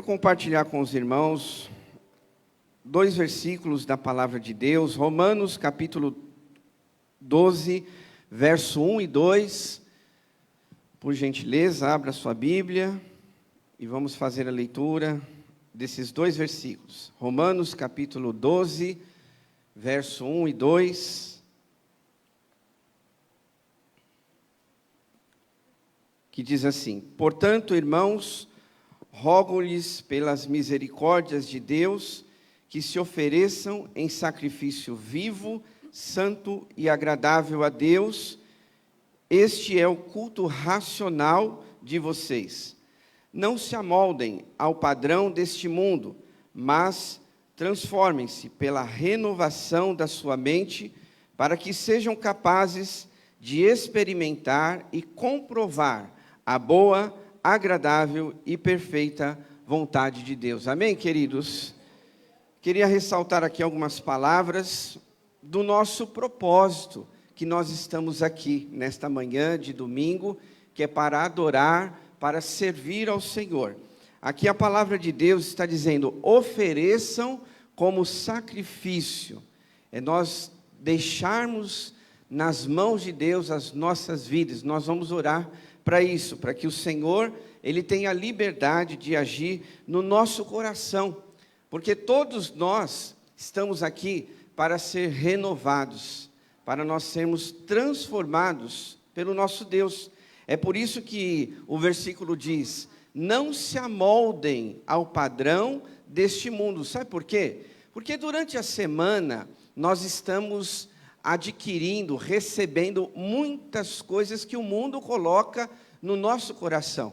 compartilhar com os irmãos 2 versículos da palavra de Deus, Romanos capítulo 12, verso 1 e 2. Por gentileza, abra sua Bíblia e vamos fazer a leitura desses 2 versículos. Romanos capítulo 12, verso 1 e 2. Que diz assim: Portanto, irmãos, rogo-lhes pelas misericórdias de Deus que se ofereçam em sacrifício vivo, santo e agradável a Deus. Este é o culto racional de vocês. Não se amoldem ao padrão deste mundo, mas transformem-se pela renovação da sua mente, para que sejam capazes de experimentar e comprovar a boa, agradável e perfeita vontade de Deus. Amém, queridos? Queria ressaltar aqui algumas palavras do nosso propósito, que nós estamos aqui nesta manhã de domingo, que é para adorar, para servir ao Senhor. Aqui a palavra de Deus está dizendo: ofereçam como sacrifício. É nós deixarmos nas mãos de Deus as nossas vidas. Nós vamos orar para isso, para que o Senhor, Ele tenha liberdade de agir no nosso coração, porque todos nós estamos aqui para ser renovados, para nós sermos transformados pelo nosso Deus. É por isso que o versículo diz: não se amoldem ao padrão deste mundo. Sabe por quê? Porque durante a semana nós estamos adquirindo, recebendo muitas coisas que o mundo coloca no nosso coração.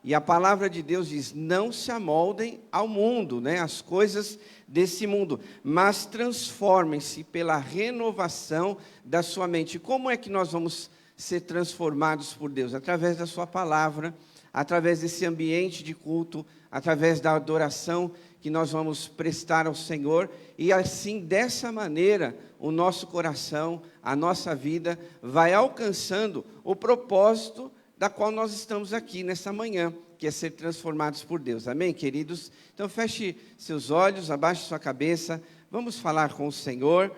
E a palavra de Deus diz: não se amoldem ao mundo, as coisas desse mundo, mas transformem-se pela renovação da sua mente. Como é que nós vamos ser transformados por Deus? Através da sua palavra, através desse ambiente de culto, através da adoração que nós vamos prestar ao Senhor, e assim, dessa maneira, o nosso coração, a nossa vida, vai alcançando o propósito da qual nós estamos aqui nessa manhã, que é ser transformados por Deus. Amém, queridos? Então, feche seus olhos, abaixe sua cabeça, vamos falar com o Senhor,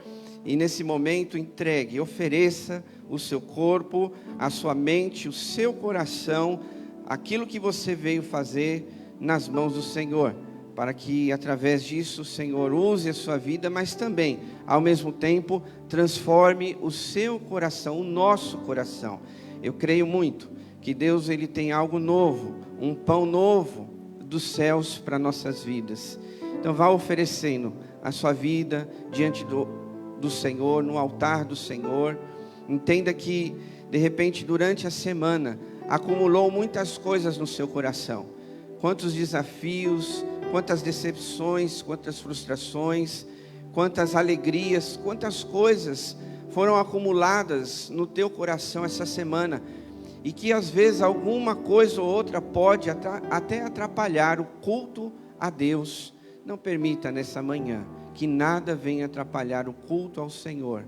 e nesse momento entregue, ofereça o seu corpo, a sua mente, o seu coração, aquilo que você veio fazer nas mãos do Senhor, para que através disso o Senhor use a sua vida, mas também, ao mesmo tempo, transforme o seu coração, o nosso coração. Eu creio muito que Deus, Ele tem algo novo, um pão novo dos céus para nossas vidas. Então vá oferecendo a sua vida diante do Senhor, no altar do Senhor. Entenda que, de repente, durante a semana, acumulou muitas coisas no seu coração. Quantos desafios, quantas decepções, quantas frustrações, quantas alegrias, quantas coisas foram acumuladas no teu coração essa semana, e que às vezes alguma coisa ou outra pode até atrapalhar o culto a Deus. Não permita nessa manhã que nada venha atrapalhar o culto ao Senhor,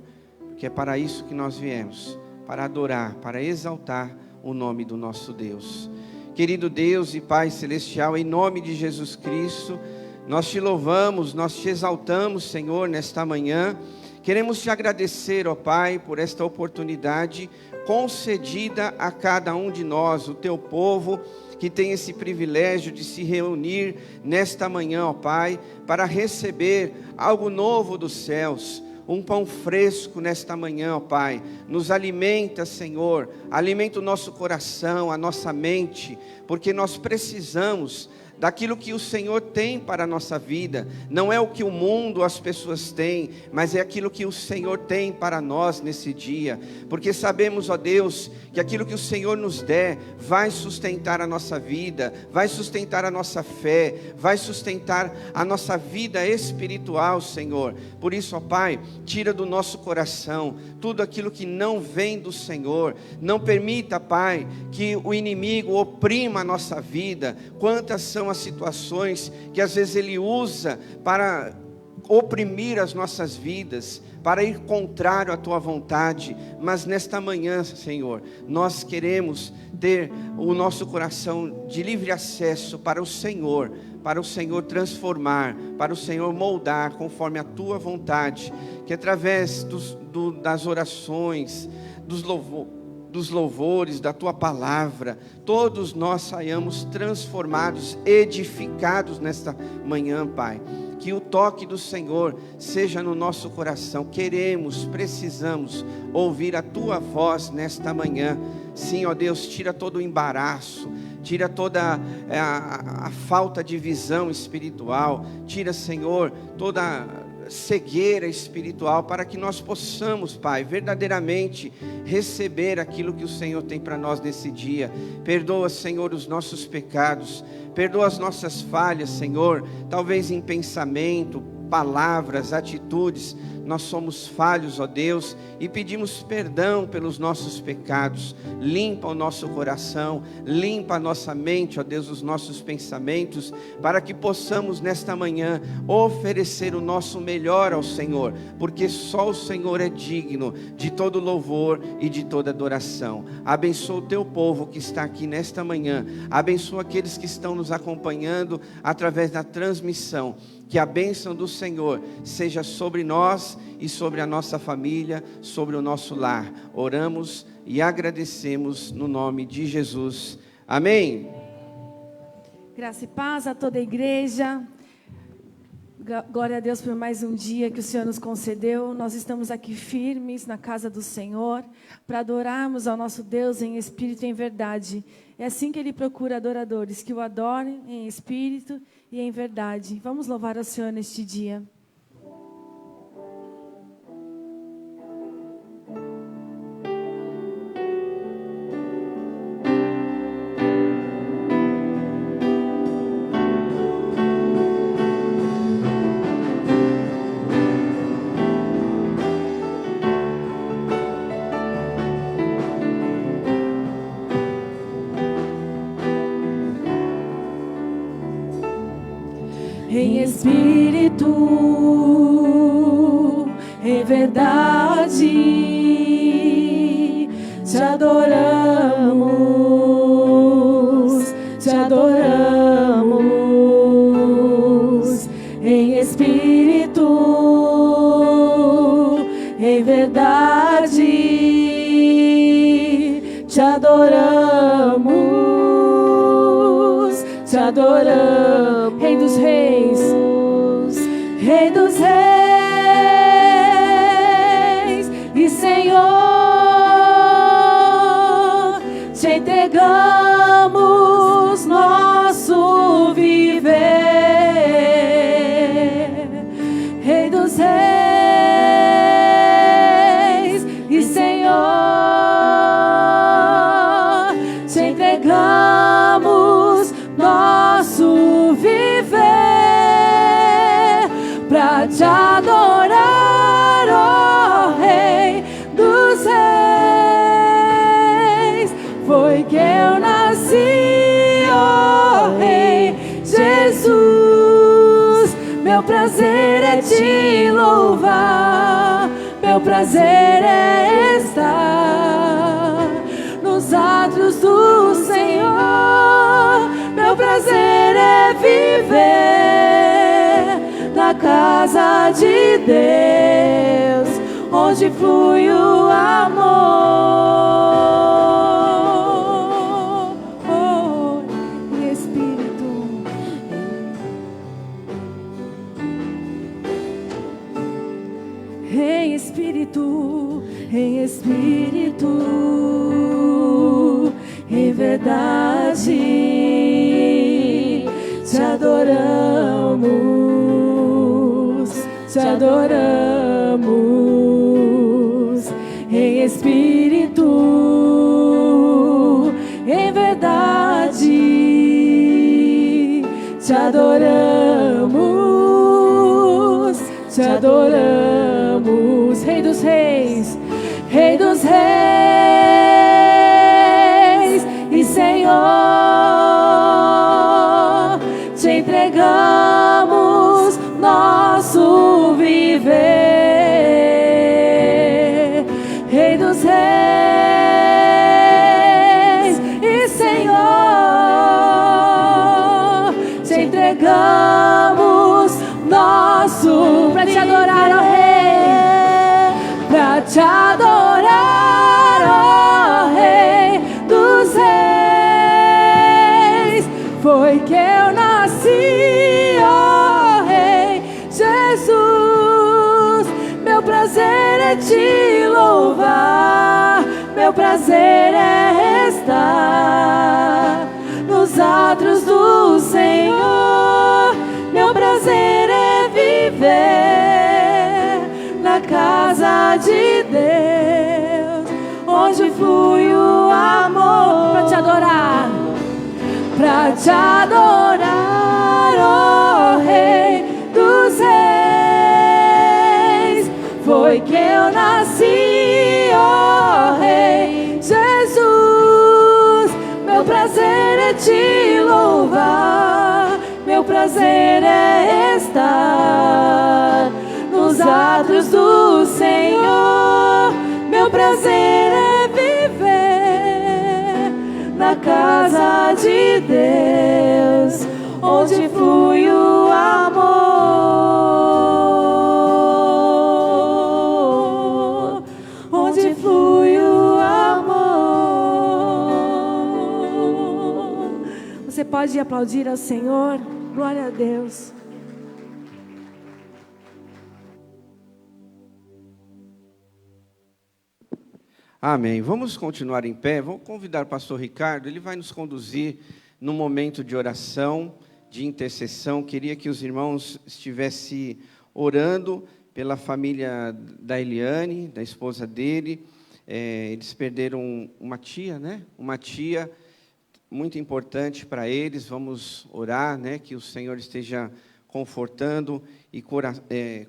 porque é para isso que nós viemos, para adorar, para exaltar o nome do nosso Deus. Querido Deus e Pai Celestial, em nome de Jesus Cristo, nós te louvamos, nós te exaltamos, Senhor, nesta manhã. Queremos te agradecer, ó Pai, por esta oportunidade concedida a cada um de nós, o teu povo, que tem esse privilégio de se reunir nesta manhã, ó Pai, para receber algo novo dos céus, um pão fresco nesta manhã, ó Pai. Nos alimenta, Senhor, alimenta o nosso coração, a nossa mente, porque nós precisamos daquilo que o Senhor tem para a nossa vida. Não é o que o mundo, as pessoas têm, mas é aquilo que o Senhor tem para nós nesse dia, porque sabemos, ó Deus, que aquilo que o Senhor nos der, vai sustentar a nossa vida, vai sustentar a nossa fé, vai sustentar a nossa vida espiritual, Senhor. Por isso, ó Pai, tira do nosso coração tudo aquilo que não vem do Senhor. Não permita, Pai, que o inimigo oprima a nossa vida. Quantas são as situações que às vezes ele usa para oprimir as nossas vidas, para ir contrário à tua vontade, mas nesta manhã, Senhor, nós queremos ter o nosso coração de livre acesso para o Senhor transformar, para o Senhor moldar conforme a tua vontade, que através das orações, dos louvores, da tua palavra, todos nós saiamos transformados, edificados nesta manhã, Pai. Que o toque do Senhor seja no nosso coração. Precisamos ouvir a tua voz nesta manhã. Sim, ó Deus, tira todo o embaraço, tira toda a falta de visão espiritual, tira, Senhor, toda cegueira espiritual, para que nós possamos, Pai, verdadeiramente receber aquilo que o Senhor tem para nós nesse dia. Perdoa, Senhor, os nossos pecados, perdoa as nossas falhas, Senhor, talvez em pensamento, palavras, atitudes. Nós somos falhos, ó Deus, e pedimos perdão pelos nossos pecados. Limpa o nosso coração, limpa a nossa mente, ó Deus, os nossos pensamentos, para que possamos nesta manhã oferecer o nosso melhor ao Senhor, porque só o Senhor é digno de todo louvor e de toda adoração. Abençoa o teu povo que está aqui nesta manhã, abençoa aqueles que estão nos acompanhando através da transmissão. Que a bênção do Senhor seja sobre nós e sobre a nossa família, sobre o nosso lar. Oramos e agradecemos no nome de Jesus. Amém. Graça e paz a toda a igreja. Glória a Deus por mais um dia que o Senhor nos concedeu. Nós estamos aqui firmes na casa do Senhor para adorarmos ao nosso Deus em espírito e em verdade. É assim que Ele procura adoradores, que o adorem em espírito e em verdade. Vamos louvar ao Senhor neste dia. Em espírito, em verdade, te adoramos, te adoramos. Em espírito, em verdade, te adoramos, te adoramos. Rei dos reis, Rei dos reis e Senhor, te entregamos nosso viver. Rei dos reis e Senhor, te entregamos nosso viver pra te adorar, ó Rei dos reis. Foi que eu nasci, ó Rei Jesus. Meu prazer é te louvar, meu prazer é estar nos átrios do Senhor. Meu prazer é viver na casa de Deus, onde flui o amor. Oh, em espírito, em espírito, em espírito, em verdade. Te adoramos, te adoramos. Em espírito, em verdade. Te adoramos, te adoramos. Rei dos reis, Rei dos reis e Senhor, te entregamos nosso viver, Rei dos reis e Senhor, te entregamos nosso para te adorar, ó Rei, para te adorar, ó Rei dos reis. Foi que eu nasci, ó Rei Jesus. Meu prazer é te louvar, meu prazer é estar nos átrios do Senhor. Meu prazer é viver na casa de Deus, onde flui o amor. Para te adorar, para te adorar, ó Rei dos reis. Foi que eu nasci, ó Rei Jesus. Meu prazer é te louvar, meu prazer é estar nos átrios do Senhor. Meu prazer é viver na casa de Deus, onde flui o amor, onde flui o amor. Você pode aplaudir ao Senhor? Glória a Deus. Amém. Vamos continuar em pé. Vou convidar o pastor Ricardo, ele vai nos conduzir num momento de oração, de intercessão. Queria que os irmãos estivessem orando pela família da Eliane, da esposa dele. Eles perderam uma tia, né? Uma tia muito importante para eles. Vamos orar, né? Que o Senhor esteja confortando e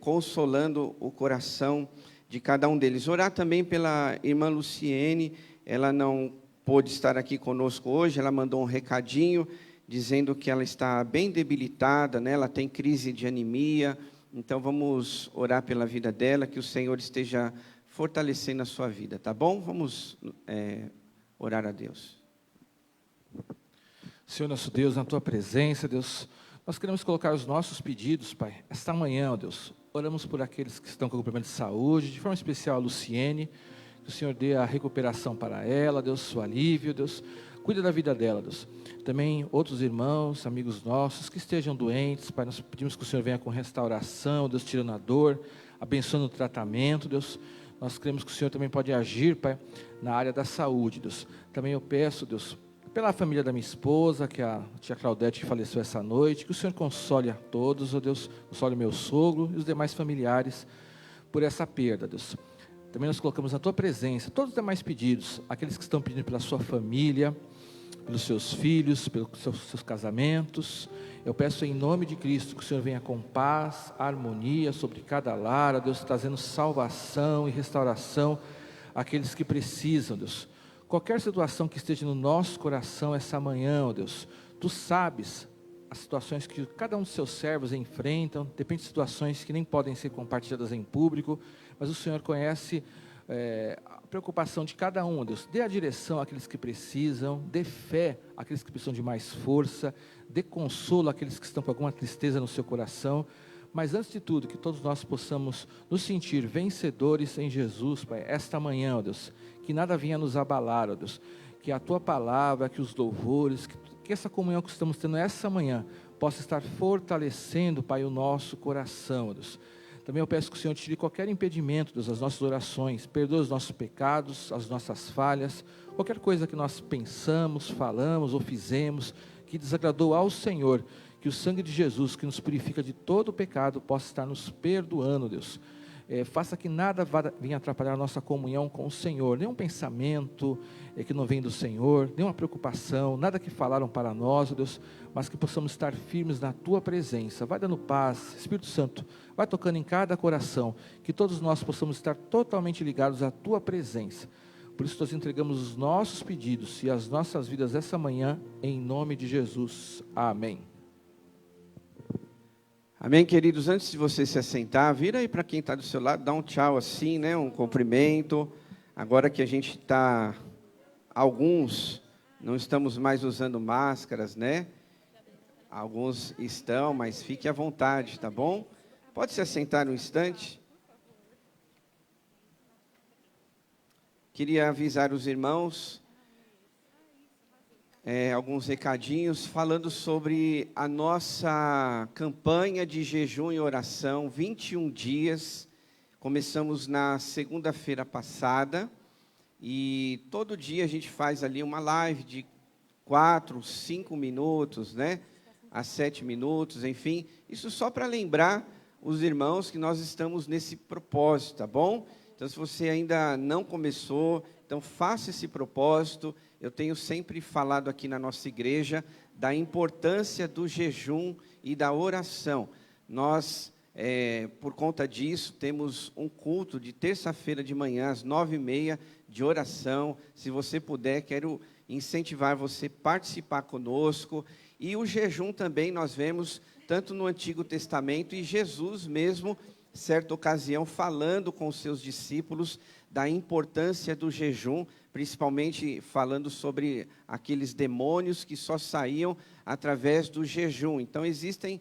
consolando o coração de cada um deles. Orar também pela irmã Luciene. Ela não pôde estar aqui conosco hoje. Ela mandou um recadinho dizendo que ela está bem debilitada, né? Ela tem crise de anemia. Então vamos orar pela vida dela, que o Senhor esteja fortalecendo a sua vida, tá bom? Vamos orar a Deus. Senhor nosso Deus, na Tua presença, Deus, nós queremos colocar os nossos pedidos, Pai, esta manhã, ó Deus. Oramos por aqueles que estão com problema de saúde, de forma especial a Luciene, que o Senhor dê a recuperação para ela, Deus, o alívio, Deus, cuida da vida dela, Deus. Também outros irmãos, amigos nossos que estejam doentes, Pai, nós pedimos que o Senhor venha com restauração, Deus, tirando a dor, abençoando o tratamento, Deus. Nós cremos que o Senhor também pode agir, Pai, na área da saúde, Deus. Também eu peço, Deus, pela família da minha esposa, que a tia Claudete faleceu essa noite, que o Senhor console a todos, ó Deus, console o meu sogro e os demais familiares por essa perda, Deus. Também nós colocamos na Tua presença todos os demais pedidos, aqueles que estão pedindo pela sua família, pelos seus filhos, pelos seus casamentos. Eu peço em nome de Cristo que o Senhor venha com paz, harmonia sobre cada lar, ó Deus, trazendo salvação e restauração àqueles que precisam, Deus. Qualquer situação que esteja no nosso coração essa manhã, ó Deus, Tu sabes as situações que cada um dos Seus servos enfrentam, depende de situações que nem podem ser compartilhadas em público, mas o Senhor conhece a preocupação de cada um, ó Deus. Dê a direção àqueles que precisam, dê fé àqueles que precisam de mais força, dê consolo àqueles que estão com alguma tristeza no seu coração, mas antes de tudo, que todos nós possamos nos sentir vencedores em Jesus, Pai, esta manhã, ó Deus, que nada venha nos abalar, ó Deus, que a Tua palavra, que os louvores, que essa comunhão que estamos tendo essa manhã, possa estar fortalecendo, Pai, o nosso coração, ó Deus. Também eu peço que o Senhor tire qualquer impedimento, Deus, das nossas orações, perdoe os nossos pecados, as nossas falhas, qualquer coisa que nós pensamos, falamos ou fizemos, que desagradou ao Senhor, que o sangue de Jesus, que nos purifica de todo o pecado, possa estar nos perdoando, Deus. Faça que nada venha atrapalhar a nossa comunhão com o Senhor, nenhum pensamento que não vem do Senhor, nenhuma preocupação, nada que falaram para nós, Deus, mas que possamos estar firmes na Tua presença. Vai dando paz, Espírito Santo, vai tocando em cada coração, que todos nós possamos estar totalmente ligados à Tua presença. Por isso nós entregamos os nossos pedidos e as nossas vidas essa manhã, em nome de Jesus. Amém. Amém, queridos? Antes de você se assentar, vira aí para quem está do seu lado, dá um tchau assim, né? Um cumprimento. Agora que a gente está, alguns não estamos mais usando máscaras, né? Alguns estão, mas fique à vontade, tá bom? Pode se assentar um instante. Queria avisar os irmãos, alguns recadinhos, falando sobre a nossa campanha de jejum e oração, 21 dias. Começamos na segunda-feira passada, e todo dia a gente faz ali uma live de 4, 5 minutos, né? A 7 minutos, enfim. Isso só para lembrar os irmãos que nós estamos nesse propósito, tá bom? Então, se você ainda não começou, então faça esse propósito. Eu tenho sempre falado aqui na nossa igreja da importância do jejum e da oração. Nós, por conta disso, temos um culto de terça-feira de manhã, às 9h30, de oração. Se você puder, quero incentivar você a participar conosco. E o jejum também nós vemos tanto no Antigo Testamento, e Jesus mesmo, certa ocasião, falando com os seus discípulos da importância do jejum, principalmente falando sobre aqueles demônios que só saíam através do jejum. Então, existem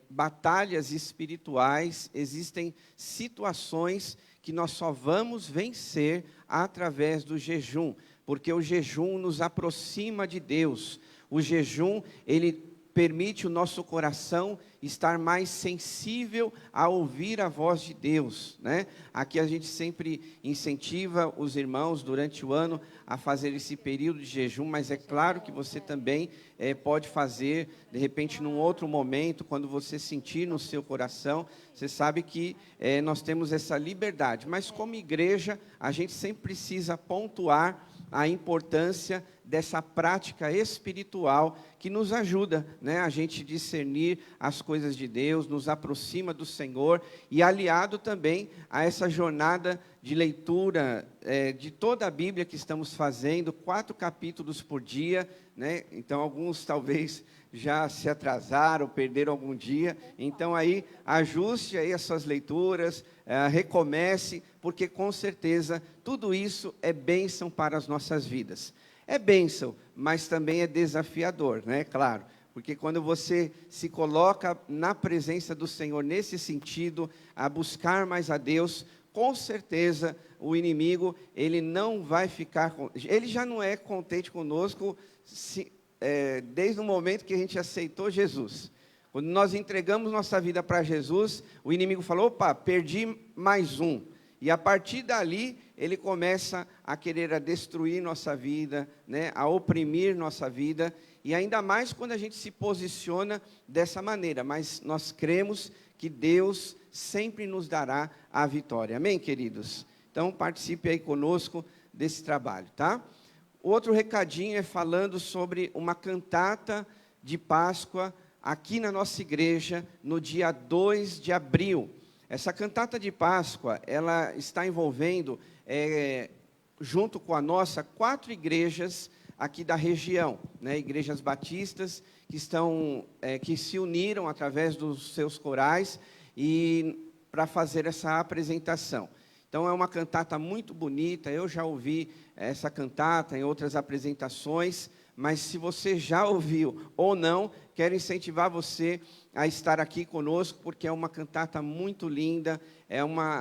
batalhas espirituais, existem situações que nós só vamos vencer através do jejum, porque o jejum nos aproxima de Deus. O jejum, ele permite o nosso coração estar mais sensível a ouvir a voz de Deus, né? Aqui a gente sempre incentiva os irmãos durante o ano a fazer esse período de jejum, mas é claro que você também pode fazer, de repente, num outro momento, quando você sentir no seu coração. Você sabe que nós temos essa liberdade, mas como igreja, a gente sempre precisa pontuar a importância dessa prática espiritual que nos ajuda, né, a gente discernir as coisas de Deus, nos aproxima do Senhor, e aliado também a essa jornada de leitura de toda a Bíblia que estamos fazendo, 4 capítulos por dia, né? Então alguns talvez já se atrasaram, perderam algum dia. Então aí ajuste aí as suas leituras, recomece, porque com certeza tudo isso é bênção para as nossas vidas. É bênção, mas também é desafiador, né? Claro, porque quando você se coloca na presença do Senhor nesse sentido, a buscar mais a Deus, com certeza o inimigo, ele não vai ficar, ele já não é contente conosco desde o momento que a gente aceitou Jesus. Quando nós entregamos nossa vida para Jesus, o inimigo falou: opa, perdi mais um. E a partir dali, ele começa a querer destruir nossa vida, né, a oprimir nossa vida, e ainda mais quando a gente se posiciona dessa maneira. Mas nós cremos que Deus sempre nos dará a vitória. Amém, queridos? Então, participe aí conosco desse trabalho, tá? Outro recadinho é falando sobre uma cantata de Páscoa aqui na nossa igreja, no dia 2 de abril. Essa cantata de Páscoa, ela está envolvendo, junto com a nossa, 4 igrejas aqui da região, né, igrejas batistas que se uniram através dos seus corais e para fazer essa apresentação. Então é uma cantata muito bonita. Eu já ouvi essa cantata em outras apresentações, mas se você já ouviu ou não, quero incentivar você a estar aqui conosco, porque é uma cantata muito linda,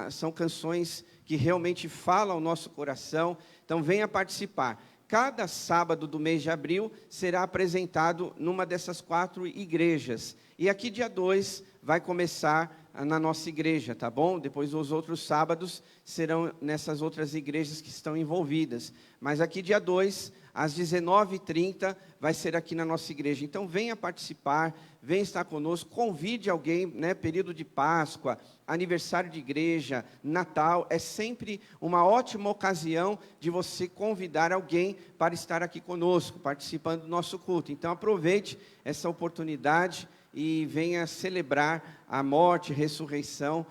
são canções que realmente falam ao nosso coração. Então venha participar. Cada sábado do mês de abril será apresentado numa dessas 4 igrejas. E aqui dia 2 vai começar na nossa igreja, tá bom? Depois os outros sábados serão nessas outras igrejas que estão envolvidas. Mas aqui dia 2, às 19h30, vai ser aqui na nossa igreja. Então venha participar, venha estar conosco, convide alguém, né? Período de Páscoa, aniversário de igreja, Natal, é sempre uma ótima ocasião de você convidar alguém para estar aqui conosco, participando do nosso culto. Então aproveite essa oportunidade e venha celebrar a morte e ressurreição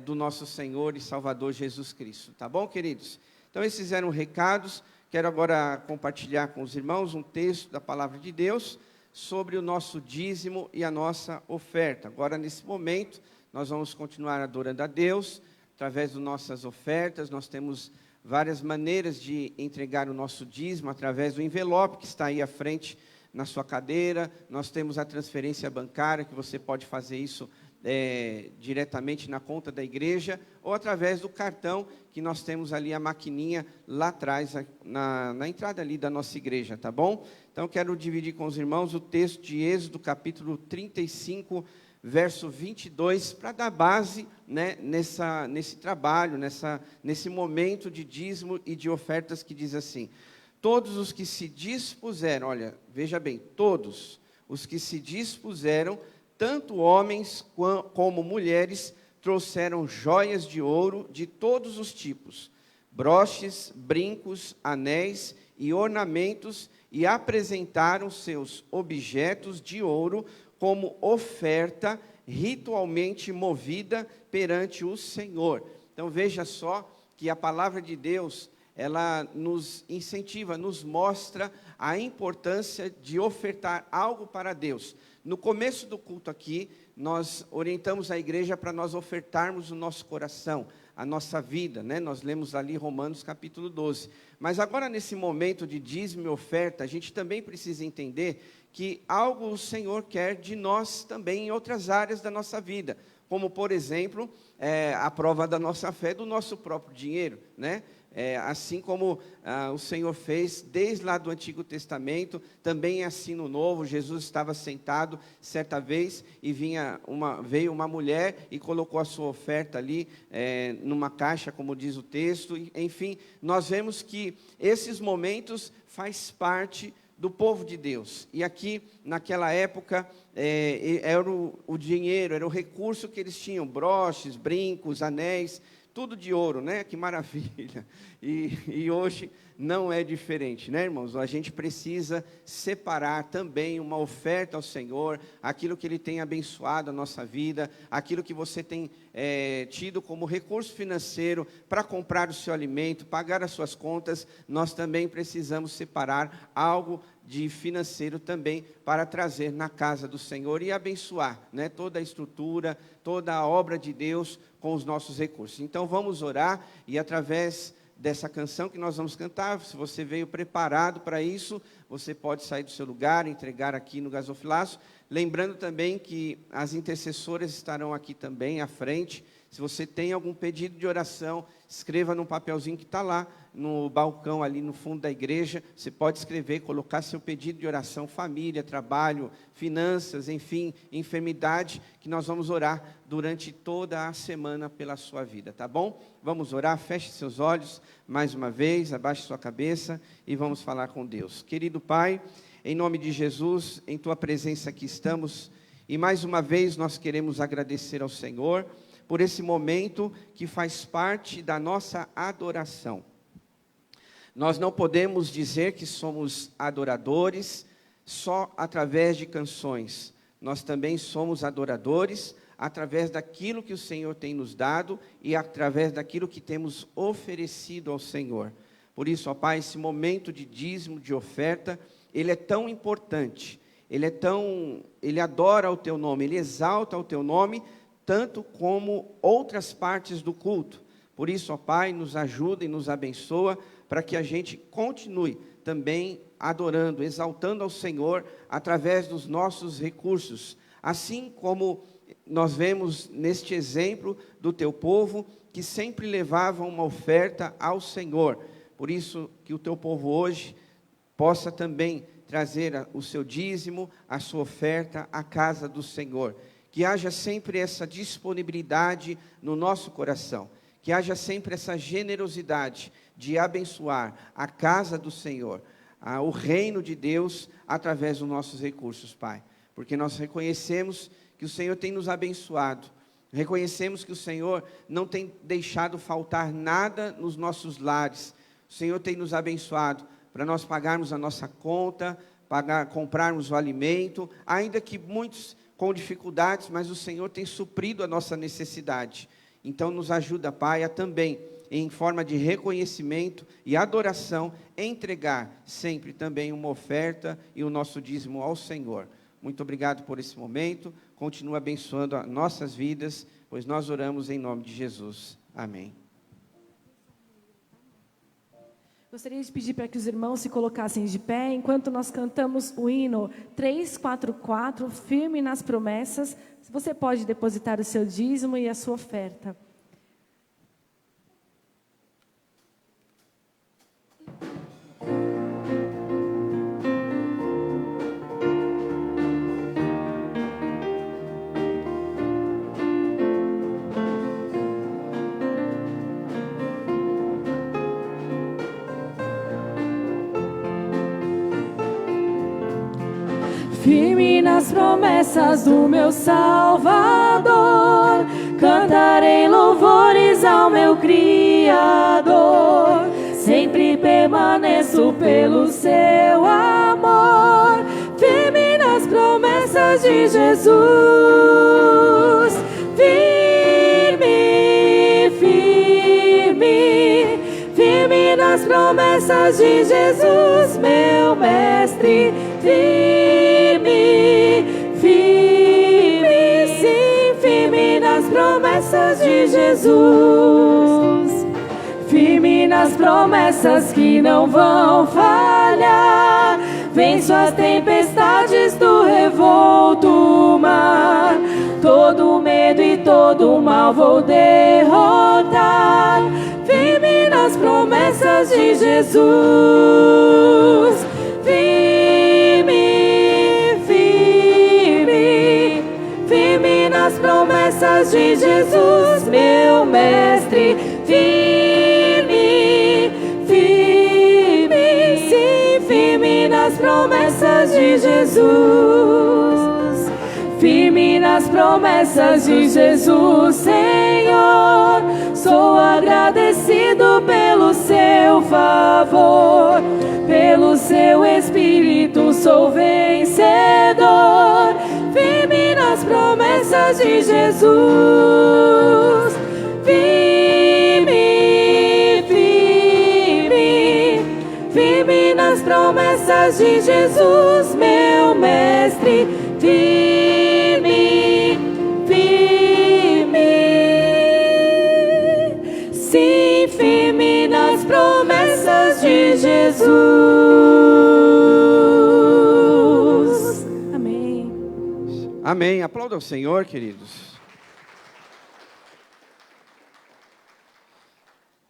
do nosso Senhor e Salvador Jesus Cristo. Tá bom, queridos? Então esses eram recados. Quero agora compartilhar com os irmãos um texto da Palavra de Deus sobre o nosso dízimo e a nossa oferta. Agora, nesse momento, nós vamos continuar adorando a Deus através das nossas ofertas. Nós temos várias maneiras de entregar o nosso dízimo através do envelope que está aí à frente na sua cadeira. Nós temos a transferência bancária, que você pode fazer isso diretamente na conta da igreja, ou através do cartão, que nós temos ali a maquininha lá atrás, na entrada ali da nossa igreja, tá bom? Então, quero dividir com os irmãos o texto de Êxodo, capítulo 35, verso 22, para dar base, né, nesse trabalho, nesse momento de dízimo e de ofertas, que diz assim: todos os que se dispuseram, olha, veja bem, todos os que se dispuseram, tanto homens como mulheres, trouxeram joias de ouro de todos os tipos, broches, brincos, anéis e ornamentos, e apresentaram seus objetos de ouro como oferta ritualmente movida perante o Senhor. Então veja só que a palavra de Deus, ela nos incentiva, nos mostra a importância de ofertar algo para Deus. No começo do culto aqui, nós orientamos a igreja para nós ofertarmos o nosso coração, a nossa vida, né? Nós lemos ali Romanos capítulo 12. Mas agora, nesse momento de dízimo e oferta, a gente também precisa entender que algo o Senhor quer de nós também em outras áreas da nossa vida, como, por exemplo, a prova da nossa fé do nosso próprio dinheiro, né? Assim como o Senhor fez desde lá do Antigo Testamento, também é assim no Novo. Jesus estava sentado certa vez e veio uma mulher e colocou a sua oferta ali numa caixa, como diz o texto. Enfim, nós vemos que esses momentos faz parte do povo de Deus. E aqui, naquela época, era o dinheiro, era o recurso que eles tinham: broches, brincos, anéis, tudo de ouro, né? Que maravilha. E hoje não é diferente, né, irmãos? A gente precisa separar também uma oferta ao Senhor, aquilo que Ele tem abençoado a nossa vida, aquilo que você tem tido como recurso financeiro para comprar o seu alimento, pagar as suas contas. Nós também precisamos separar algo de financeiro também para trazer na casa do Senhor e abençoar, né, toda a estrutura, toda a obra de Deus com os nossos recursos. Então vamos orar, e através dessa canção que nós vamos cantar, se você veio preparado para isso, você pode sair do seu lugar, entregar aqui no gasofilaço. Lembrando também que as intercessoras estarão aqui também à frente. Se você tem algum pedido de oração, escreva num papelzinho que está lá no balcão ali no fundo da igreja. Você pode escrever, colocar seu pedido de oração, família, trabalho, finanças, enfim, enfermidade, que nós vamos orar durante toda a semana pela sua vida, tá bom? Vamos orar, feche seus olhos mais uma vez, abaixe sua cabeça e vamos falar com Deus. Querido Pai, em nome de Jesus, em Tua presença aqui estamos, e mais uma vez nós queremos agradecer ao Senhor por esse momento que faz parte da nossa adoração. Nós não podemos dizer que somos adoradores só através de canções. Nós também somos adoradores através daquilo que o Senhor tem nos dado e através daquilo que temos oferecido ao Senhor. Por isso, ó Pai, esse momento de dízimo, de oferta, ele é tão importante, ele adora o Teu nome, ele exalta o Teu nome, tanto como outras partes do culto. Por isso, ó Pai, nos ajuda e nos abençoa, para que a gente continue também adorando, exaltando ao Senhor, através dos nossos recursos. Assim como nós vemos neste exemplo do Teu povo, que sempre levavam uma oferta ao Senhor. Por isso, que o Teu povo hoje possa também trazer o seu dízimo, a sua oferta à casa do Senhor. Que haja sempre essa disponibilidade no nosso coração, que haja sempre essa generosidade de abençoar a casa do Senhor, o reino de Deus, através dos nossos recursos, Pai. Porque nós reconhecemos que o Senhor tem nos abençoado, reconhecemos que o Senhor não tem deixado faltar nada nos nossos lares. O Senhor tem nos abençoado para nós pagarmos a nossa conta, comprarmos o alimento, ainda que muitos com dificuldades, mas o Senhor tem suprido a nossa necessidade. Então nos ajuda, Pai, a também em forma de reconhecimento e adoração, entregar sempre também uma oferta e o nosso dízimo ao Senhor. Muito obrigado por esse momento, continua abençoando as nossas vidas, pois nós oramos em nome de Jesus. Amém. Gostaria de pedir para que os irmãos se colocassem de pé, enquanto nós cantamos o hino 344, firme nas promessas. Você pode depositar o seu dízimo e a sua oferta. Firme nas promessas do meu Salvador, cantarei louvores ao meu Criador. Sempre permaneço pelo seu amor, firme nas promessas de Jesus. Firme, firme, firme nas promessas de Jesus, meu Mestre. Firme, sim, firme nas promessas de Jesus. Firme nas promessas que não vão falhar. Venço as tempestades do revolto mar. Todo medo e todo mal vou derrotar. Firme nas promessas de Jesus. Nas promessas de Jesus, meu Mestre. Firme, firme, sim, firme nas promessas de Jesus. Firme nas promessas de Jesus, Senhor. Sou agradecido pelo seu favor, pelo seu Espírito sou vencedor. Firme nas promessas de Jesus. Firme, firme, firme nas promessas de Jesus, meu Mestre. Firme, firme, sim, firme nas promessas de Jesus. Amém. Aplauda o Senhor, queridos.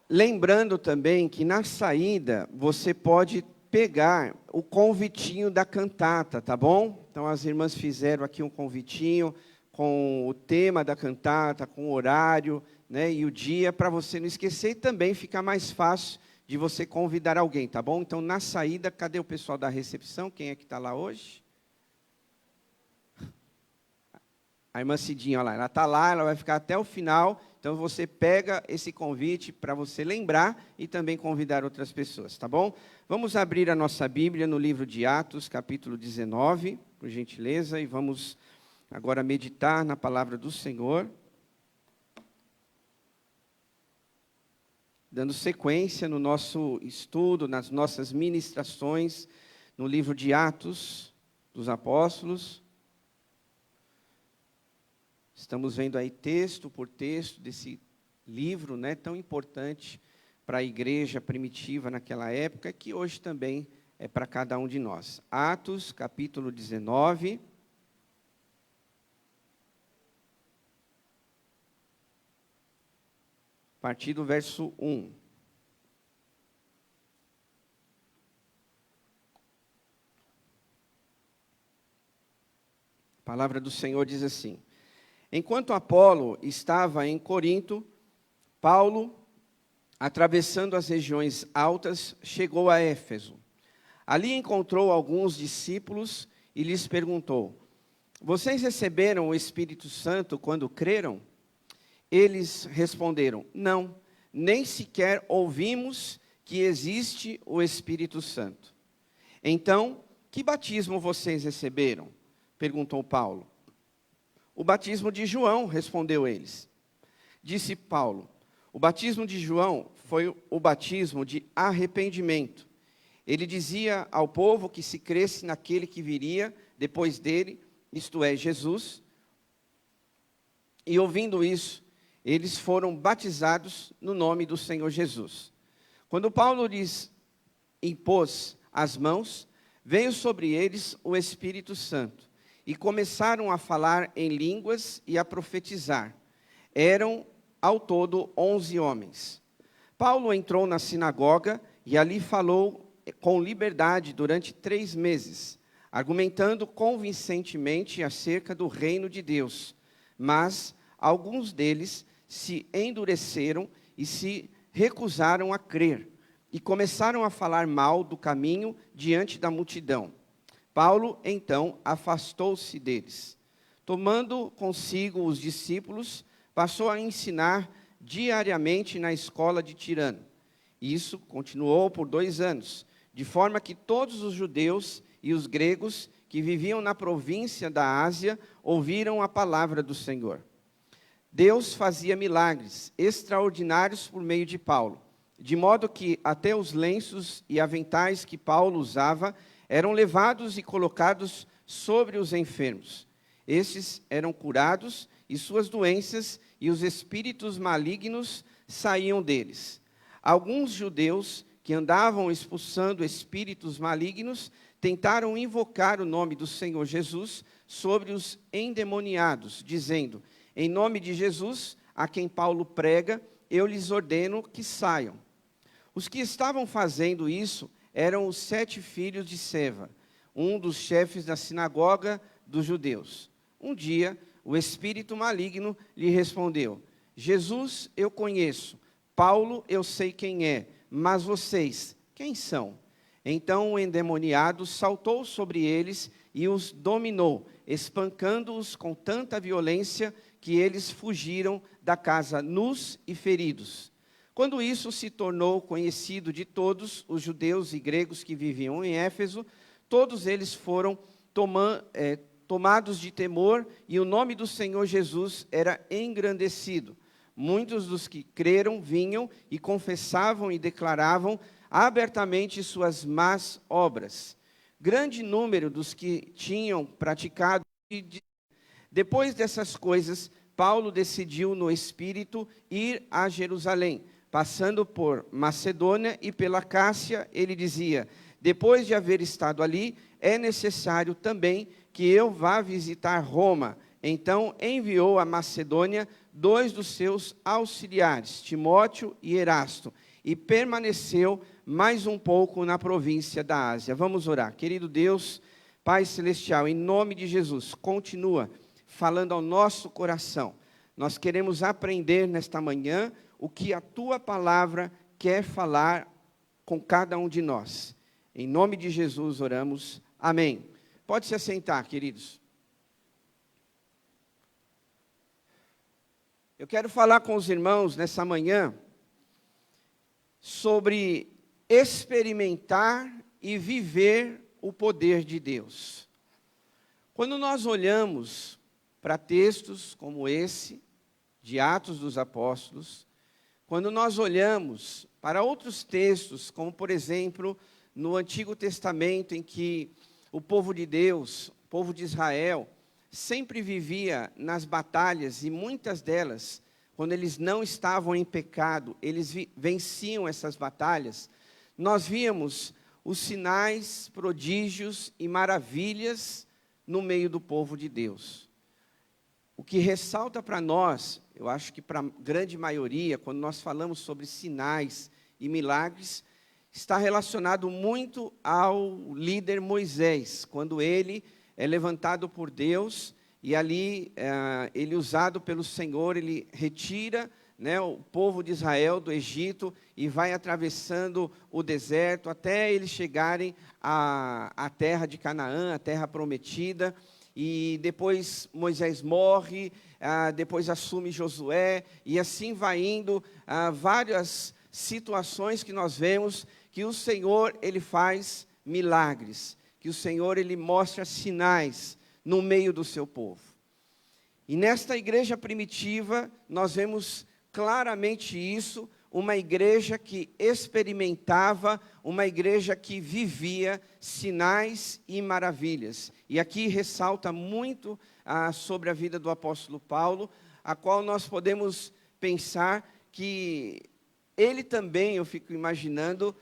Lembrando também que na saída você pode pegar o convitinho da cantata, tá bom? Então as irmãs fizeram aqui um convitinho com o tema da cantata, com o horário, né, e o dia, para você não esquecer e também ficar mais fácil de você convidar alguém, tá bom? Então na saída, cadê o pessoal da recepção? Quem é que está lá hoje? A irmã Cidinha, olha lá, ela está lá, ela vai ficar até o final, então você pega esse convite para você lembrar e também convidar outras pessoas, tá bom? Vamos abrir a nossa Bíblia no livro de Atos, capítulo 19, por gentileza, e vamos agora meditar na palavra do Senhor, dando sequência no nosso estudo, nas nossas ministrações, no livro de Atos dos Apóstolos. Estamos vendo aí texto por texto desse livro, né, tão importante para a igreja primitiva naquela época, que hoje também é para cada um de nós. Atos, capítulo 19. A partir do verso 1. A palavra do Senhor diz assim: enquanto Apolo estava em Corinto, Paulo, atravessando as regiões altas, chegou a Éfeso. Ali encontrou alguns discípulos e lhes perguntou: vocês receberam o Espírito Santo quando creram? Eles responderam: não, nem sequer ouvimos que existe o Espírito Santo. Então, que batismo vocês receberam? Perguntou Paulo. O batismo de João, respondeu eles. Disse Paulo: O batismo de João foi o batismo de arrependimento. Ele dizia ao povo que se cresce naquele que viria depois dele, isto é, Jesus. E ouvindo isso, eles foram batizados no nome do Senhor Jesus. Quando Paulo lhes impôs as mãos, veio sobre eles o Espírito Santo, e começaram a falar em línguas e a profetizar. Eram, ao todo, 11 homens. Paulo entrou na sinagoga e ali falou com liberdade durante 3 meses, argumentando convincentemente acerca do reino de Deus. Mas alguns deles se endureceram e se recusaram a crer, e começaram a falar mal do caminho diante da multidão. Paulo, então, afastou-se deles. Tomando consigo os discípulos, passou a ensinar diariamente na escola de Tirano. Isso continuou por 2 anos, de forma que todos os judeus e os gregos que viviam na província da Ásia ouviram a palavra do Senhor. Deus fazia milagres extraordinários por meio de Paulo, de modo que até os lenços e aventais que Paulo usava eram levados e colocados sobre os enfermos. Estes eram curados e suas doenças e os espíritos malignos saíam deles. Alguns judeus que andavam expulsando espíritos malignos tentaram invocar o nome do Senhor Jesus sobre os endemoniados, dizendo: em nome de Jesus, a quem Paulo prega, eu lhes ordeno que saiam. Os que estavam fazendo isso eram os 7 filhos de Seva, um dos chefes da sinagoga dos judeus. Um dia, o espírito maligno lhe respondeu: Jesus eu conheço, Paulo eu sei quem é, mas vocês, quem são? Então o endemoniado saltou sobre eles e os dominou, espancando-os com tanta violência que eles fugiram da casa nus e feridos. Quando isso se tornou conhecido de todos os judeus e gregos que viviam em Éfeso, todos eles foram tomados de temor, e o nome do Senhor Jesus era engrandecido. Muitos dos que creram vinham e confessavam e declaravam abertamente suas más obras. Grande número dos que tinham praticado. Depois dessas coisas, Paulo decidiu no Espírito ir a Jerusalém. Passando por Macedônia e pela Cássia, ele dizia: depois de haver estado ali, é necessário também que eu vá visitar Roma. Então enviou a Macedônia 2 dos seus auxiliares, Timóteo e Erasto, e permaneceu mais um pouco na província da Ásia. Vamos orar. Querido Deus, Pai Celestial, em nome de Jesus, continua falando ao nosso coração. Nós queremos aprender nesta manhã o que a Tua palavra quer falar com cada um de nós. Em nome de Jesus oramos. Amém. Pode se assentar, queridos. Eu quero falar com os irmãos nessa manhã sobre experimentar e viver o poder de Deus. Quando nós olhamos para textos como esse, de Atos dos Apóstolos, quando nós olhamos para outros textos, como por exemplo, no Antigo Testamento, em que o povo de Deus, o povo de Israel, sempre vivia nas batalhas, e muitas delas, quando eles não estavam em pecado, eles venciam essas batalhas. Nós víamos os sinais, prodígios e maravilhas no meio do povo de Deus. O que ressalta para nós, eu acho que para a grande maioria, quando nós falamos sobre sinais e milagres, está relacionado muito ao líder Moisés, quando ele é levantado por Deus, e ali, ele usado pelo Senhor, ele retira, o povo de Israel do Egito, e vai atravessando o deserto, até eles chegarem à terra de Canaã, a terra prometida, e depois Moisés morre, depois assume Josué, e assim vai indo, várias situações que nós vemos, que o Senhor, ele faz milagres, que o Senhor, ele mostra sinais no meio do seu povo. E nesta igreja primitiva, nós vemos claramente isso, uma igreja que experimentava, uma igreja que vivia sinais e maravilhas. E aqui ressalta muito sobre a vida do apóstolo Paulo, a qual nós podemos pensar que ele também, eu fico imaginando,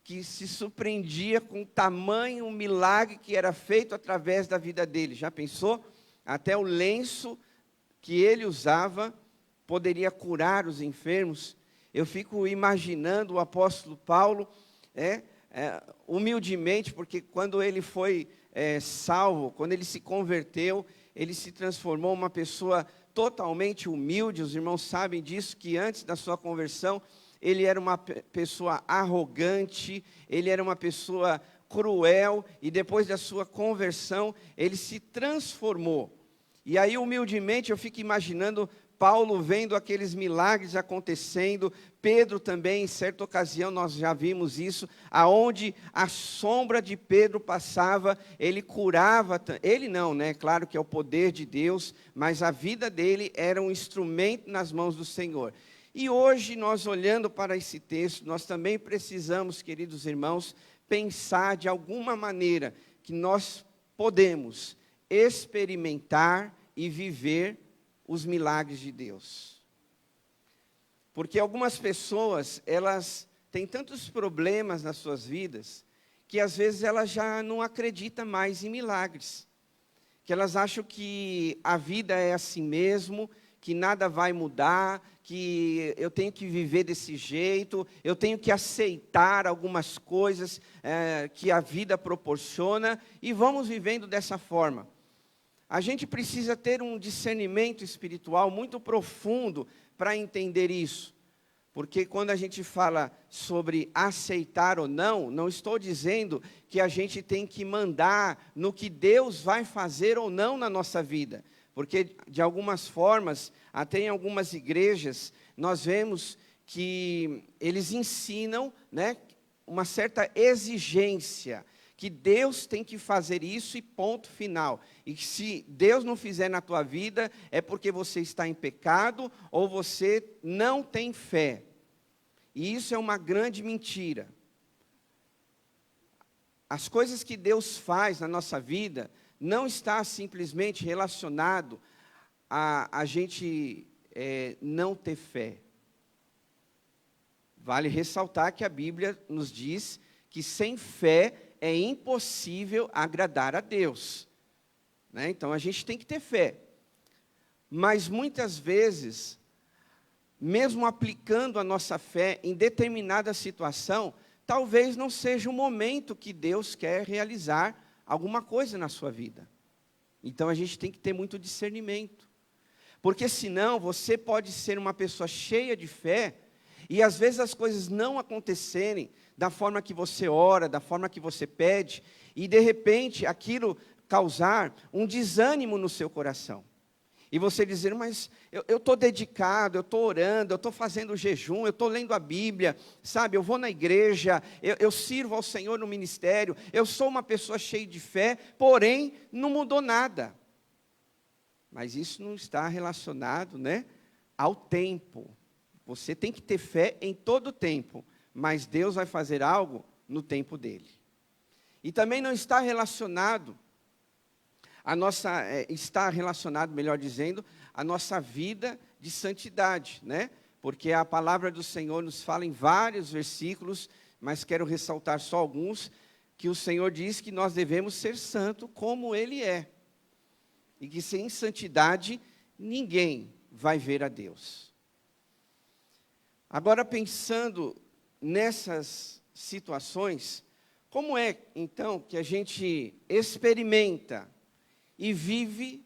que se surpreendia com o tamanho milagre que era feito através da vida dele. Já pensou? Até o lenço que ele usava poderia curar os enfermos. Eu fico imaginando o apóstolo Paulo, humildemente, porque quando ele foi salvo, quando ele se converteu, ele se transformou uma pessoa totalmente humilde. Os irmãos sabem disso, que antes da sua conversão, ele era uma pessoa arrogante, ele era uma pessoa cruel, e depois da sua conversão, ele se transformou. E aí, humildemente, eu fico imaginando Paulo vendo aqueles milagres acontecendo, Pedro também, em certa ocasião, nós já vimos isso, aonde a sombra de Pedro passava, ele curava, ele não, né? Claro que é o poder de Deus, mas a vida dele era um instrumento nas mãos do Senhor. E hoje, nós olhando para esse texto, nós também precisamos, queridos irmãos, pensar de alguma maneira que nós podemos experimentar e viver os milagres de Deus. Porque algumas pessoas, elas têm tantos problemas nas suas vidas, que às vezes elas já não acreditam mais em milagres. Que elas acham que a vida é assim mesmo, que nada vai mudar, que eu tenho que viver desse jeito, eu tenho que aceitar algumas coisas que a vida proporciona, e vamos vivendo dessa forma. A gente precisa ter um discernimento espiritual muito profundo para entender isso. Porque quando a gente fala sobre aceitar ou não, não estou dizendo que a gente tem que mandar no que Deus vai fazer ou não na nossa vida. Porque, de algumas formas, até em algumas igrejas, nós vemos que eles ensinam, né, uma certa exigência, que Deus tem que fazer isso e ponto final. E que se Deus não fizer na tua vida, é porque você está em pecado ou você não tem fé. E isso é uma grande mentira. As coisas que Deus faz na nossa vida não está simplesmente relacionado a gente não ter fé. Vale ressaltar que a Bíblia nos diz que sem fé é impossível agradar a Deus, né? Então, a gente tem que ter fé. Mas, muitas vezes, mesmo aplicando a nossa fé em determinada situação, talvez não seja o momento que Deus quer realizar alguma coisa na sua vida. Então, a gente tem que ter muito discernimento. Porque, senão, você pode ser uma pessoa cheia de fé, e às vezes as coisas não acontecerem da forma que você ora, da forma que você pede, e de repente aquilo causar um desânimo no seu coração. E você dizer, mas eu estou dedicado, eu estou orando, eu estou fazendo jejum, eu estou lendo a Bíblia, sabe, eu vou na igreja, eu sirvo ao Senhor no ministério, eu sou uma pessoa cheia de fé, porém não mudou nada. Mas isso não está relacionado, né, ao tempo. Você tem que ter fé em todo o tempo, mas Deus vai fazer algo no tempo dele. E também não está relacionado, está relacionado, melhor dizendo, a nossa vida de santidade, né? Porque a palavra do Senhor nos fala em vários versículos, mas quero ressaltar só alguns, que o Senhor diz que nós devemos ser santo como Ele é. E que sem santidade, ninguém vai ver a Deus. Agora, pensando nessas situações, como é, então, que a gente experimenta e vive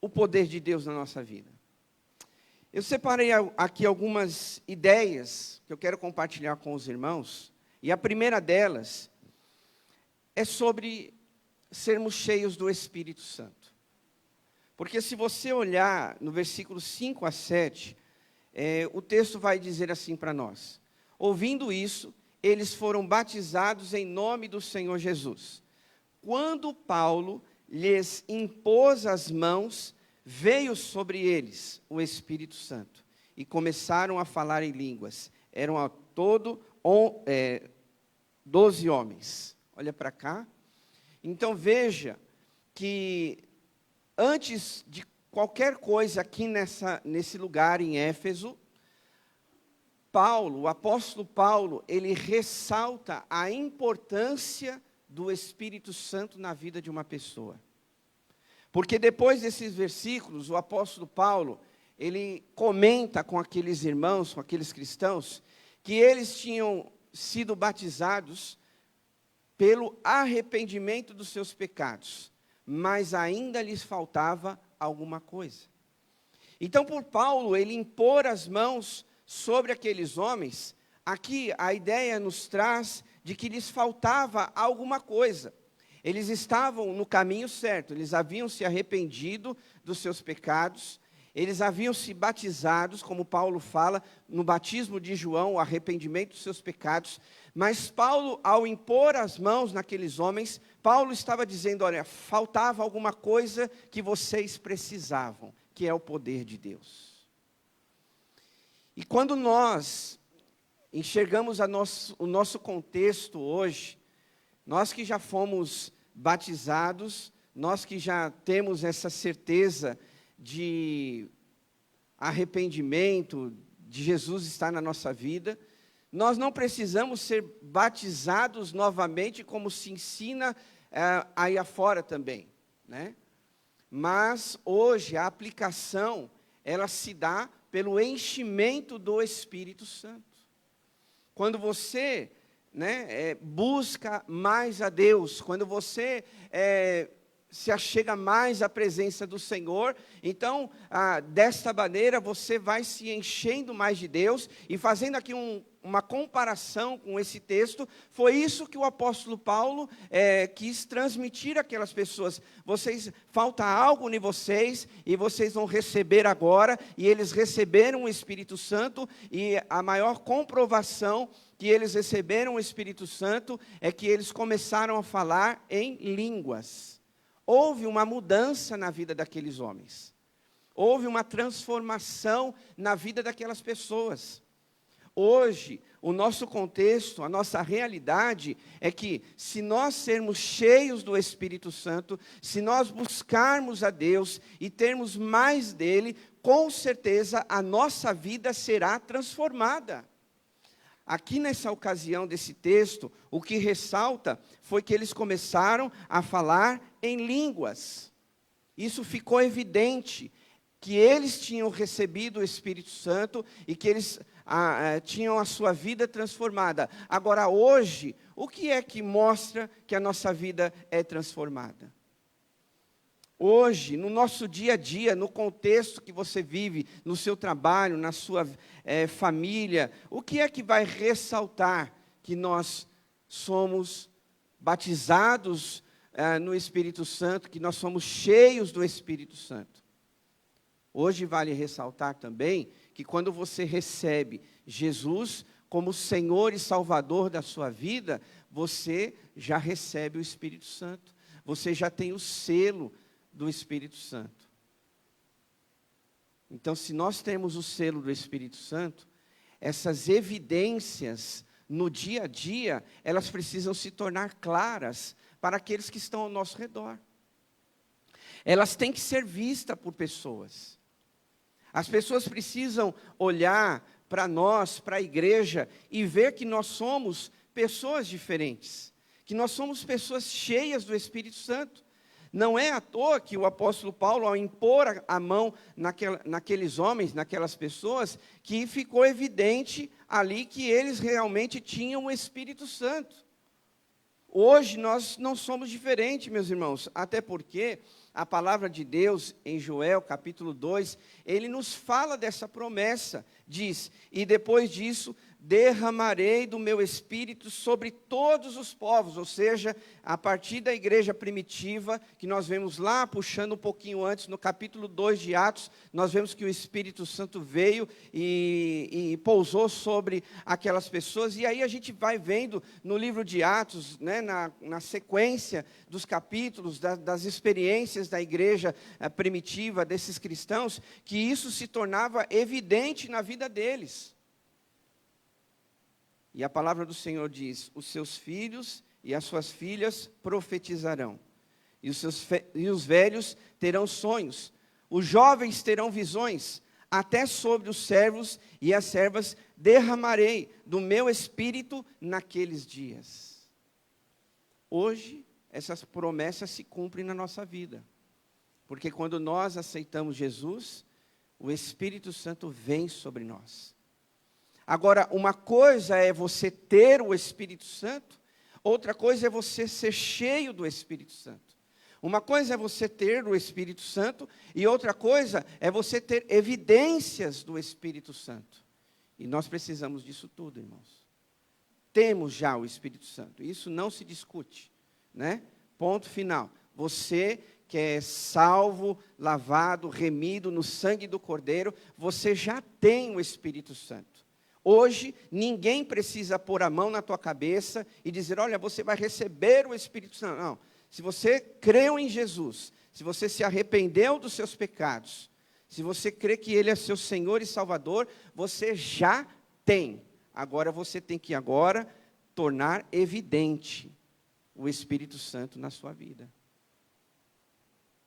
o poder de Deus na nossa vida? Eu separei aqui algumas ideias que eu quero compartilhar com os irmãos, e a primeira delas é sobre sermos cheios do Espírito Santo. Porque se você olhar no versículo 5 a 7, o texto vai dizer assim para nós: ouvindo isso, eles foram batizados em nome do Senhor Jesus. Quando Paulo lhes impôs as mãos, veio sobre eles o Espírito Santo, e começaram a falar em línguas. Eram ao todo 12 homens. Olha para cá. Então veja que antes de qualquer coisa aqui nesse lugar em Éfeso, o apóstolo Paulo, ele ressalta a importância do Espírito Santo na vida de uma pessoa. Porque depois desses versículos, o apóstolo Paulo, ele comenta com aqueles irmãos, com aqueles cristãos, que eles tinham sido batizados pelo arrependimento dos seus pecados, mas ainda lhes faltava alguma coisa. Então, por Paulo, ele impor as mãos sobre aqueles homens, aqui a ideia nos traz de que lhes faltava alguma coisa. Eles estavam no caminho certo, eles haviam se arrependido dos seus pecados, eles haviam se batizados, como Paulo fala, no batismo de João, o arrependimento dos seus pecados, mas Paulo, ao impor as mãos naqueles homens, Paulo estava dizendo, olha, faltava alguma coisa que vocês precisavam, que é o poder de Deus. E quando nós enxergamos o nosso contexto hoje, nós que já fomos batizados, nós que já temos essa certeza de arrependimento, de Jesus estar na nossa vida, nós não precisamos ser batizados novamente, como se ensina aí afora também, né? Mas hoje a aplicação, ela se dá pelo enchimento do Espírito Santo. Quando você busca mais a Deus, quando você se achega mais à presença do Senhor, então, desta maneira, você vai se enchendo mais de Deus, e fazendo aqui uma comparação com esse texto, foi isso que o apóstolo Paulo quis transmitir àquelas pessoas. Falta algo em vocês, e vocês vão receber agora, e eles receberam o Espírito Santo, e a maior comprovação que eles receberam o Espírito Santo é que eles começaram a falar em línguas. Houve uma mudança na vida daqueles homens. Houve uma transformação na vida daquelas pessoas. Hoje, o nosso contexto, a nossa realidade é que, se nós sermos cheios do Espírito Santo, se nós buscarmos a Deus e termos mais dele, com certeza a nossa vida será transformada. Aqui nessa ocasião desse texto, o que ressalta foi que eles começaram a falar em línguas. Isso ficou evidente, que eles tinham recebido o Espírito Santo e que eles tinham a sua vida transformada. Agora, hoje, o que é que mostra que a nossa vida é transformada? Hoje, no nosso dia a dia, no contexto que você vive, no seu trabalho, na sua família, o que é que vai ressaltar que nós somos batizados no Espírito Santo, que nós somos cheios do Espírito Santo? Hoje vale ressaltar também que quando você recebe Jesus como Senhor e Salvador da sua vida, você já recebe o Espírito Santo, você já tem o selo do Espírito Santo. Então, se nós temos o selo do Espírito Santo, essas evidências no dia a dia, elas precisam se tornar claras para aqueles que estão ao nosso redor. Elas têm que ser vistas por pessoas. As pessoas precisam olhar para nós, para a igreja, e ver que nós somos pessoas diferentes, que nós somos pessoas cheias do Espírito Santo. Não é à toa que o apóstolo Paulo, ao impor a mão naqueles homens, naquelas pessoas, que ficou evidente ali que eles realmente tinham o Espírito Santo. Hoje nós não somos diferentes, meus irmãos, até porque a palavra de Deus, em Joel, capítulo 2, ele nos fala dessa promessa, diz, e depois disso, derramarei do meu espírito sobre todos os povos, ou seja, a partir da igreja primitiva, que nós vemos lá, puxando um pouquinho antes, no capítulo 2 de Atos, nós vemos que o Espírito Santo veio e pousou sobre aquelas pessoas, e aí a gente vai vendo no livro de Atos, né, na sequência dos capítulos, das experiências da igreja primitiva, desses cristãos, que isso se tornava evidente na vida deles. E a palavra do Senhor diz: os seus filhos e as suas filhas profetizarão, e os velhos terão sonhos, os jovens terão visões, até sobre os servos e as servas derramarei do meu espírito naqueles dias. Hoje, essas promessas se cumprem na nossa vida, porque quando nós aceitamos Jesus, o Espírito Santo vem sobre nós. Agora, uma coisa é você ter o Espírito Santo, outra coisa é você ser cheio do Espírito Santo. Uma coisa é você ter o Espírito Santo, e outra coisa é você ter evidências do Espírito Santo. E nós precisamos disso tudo, irmãos. Temos já o Espírito Santo, isso não se discute, né? Ponto final. Você que é salvo, lavado, remido no sangue do Cordeiro, você já tem o Espírito Santo. Hoje, ninguém precisa pôr a mão na tua cabeça e dizer: olha, você vai receber o Espírito Santo. Não, se você creu em Jesus, se você se arrependeu dos seus pecados, se você crê que Ele é seu Senhor e Salvador, você já tem. Agora você tem que tornar evidente o Espírito Santo na sua vida.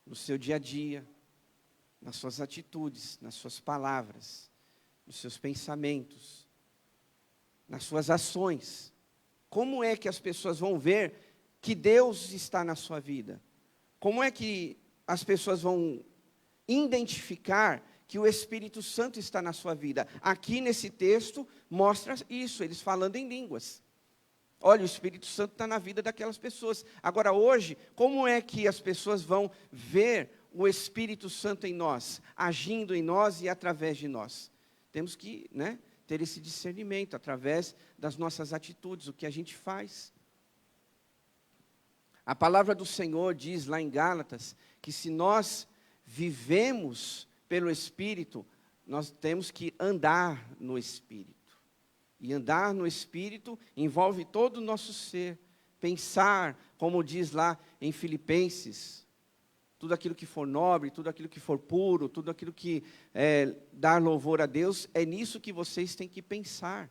No seu dia a dia, nas suas atitudes, nas suas palavras, nos seus pensamentos, nas suas ações. Como é que as pessoas vão ver que Deus está na sua vida? Como é que as pessoas vão identificar que o Espírito Santo está na sua vida? Aqui nesse texto mostra isso, eles falando em línguas. Olha, o Espírito Santo está na vida daquelas pessoas. Agora hoje, como é que as pessoas vão ver o Espírito Santo em nós, agindo em nós e através de nós? Temos que, ter esse discernimento através das nossas atitudes, o que a gente faz. A palavra do Senhor diz lá em Gálatas, que se nós vivemos pelo Espírito, nós temos que andar no Espírito. E andar no Espírito envolve todo o nosso ser. Pensar, como diz lá em Filipenses, tudo aquilo que for nobre, tudo aquilo que for puro, tudo aquilo que dar louvor a Deus, é nisso que vocês têm que pensar.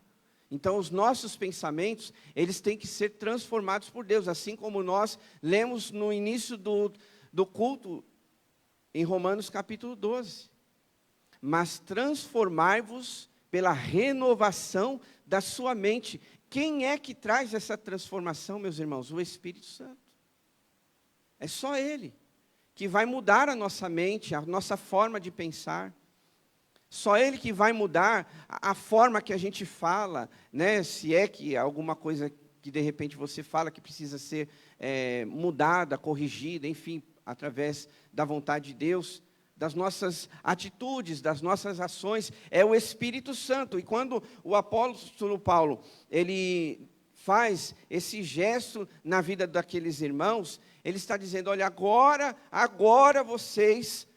Então, os nossos pensamentos, eles têm que ser transformados por Deus, assim como nós lemos no início do culto, em Romanos capítulo 12. Mas transformai-vos pela renovação da sua mente. Quem é que traz essa transformação, meus irmãos? O Espírito Santo. É só Ele que vai mudar a nossa mente, a nossa forma de pensar. Só Ele que vai mudar a forma que a gente fala, se é que alguma coisa que de repente você fala que precisa ser mudada, corrigida, enfim, através da vontade de Deus, das nossas atitudes, das nossas ações, é o Espírito Santo. E quando o apóstolo Paulo, ele faz esse gesto na vida daqueles irmãos, ele está dizendo: olha, agora vocês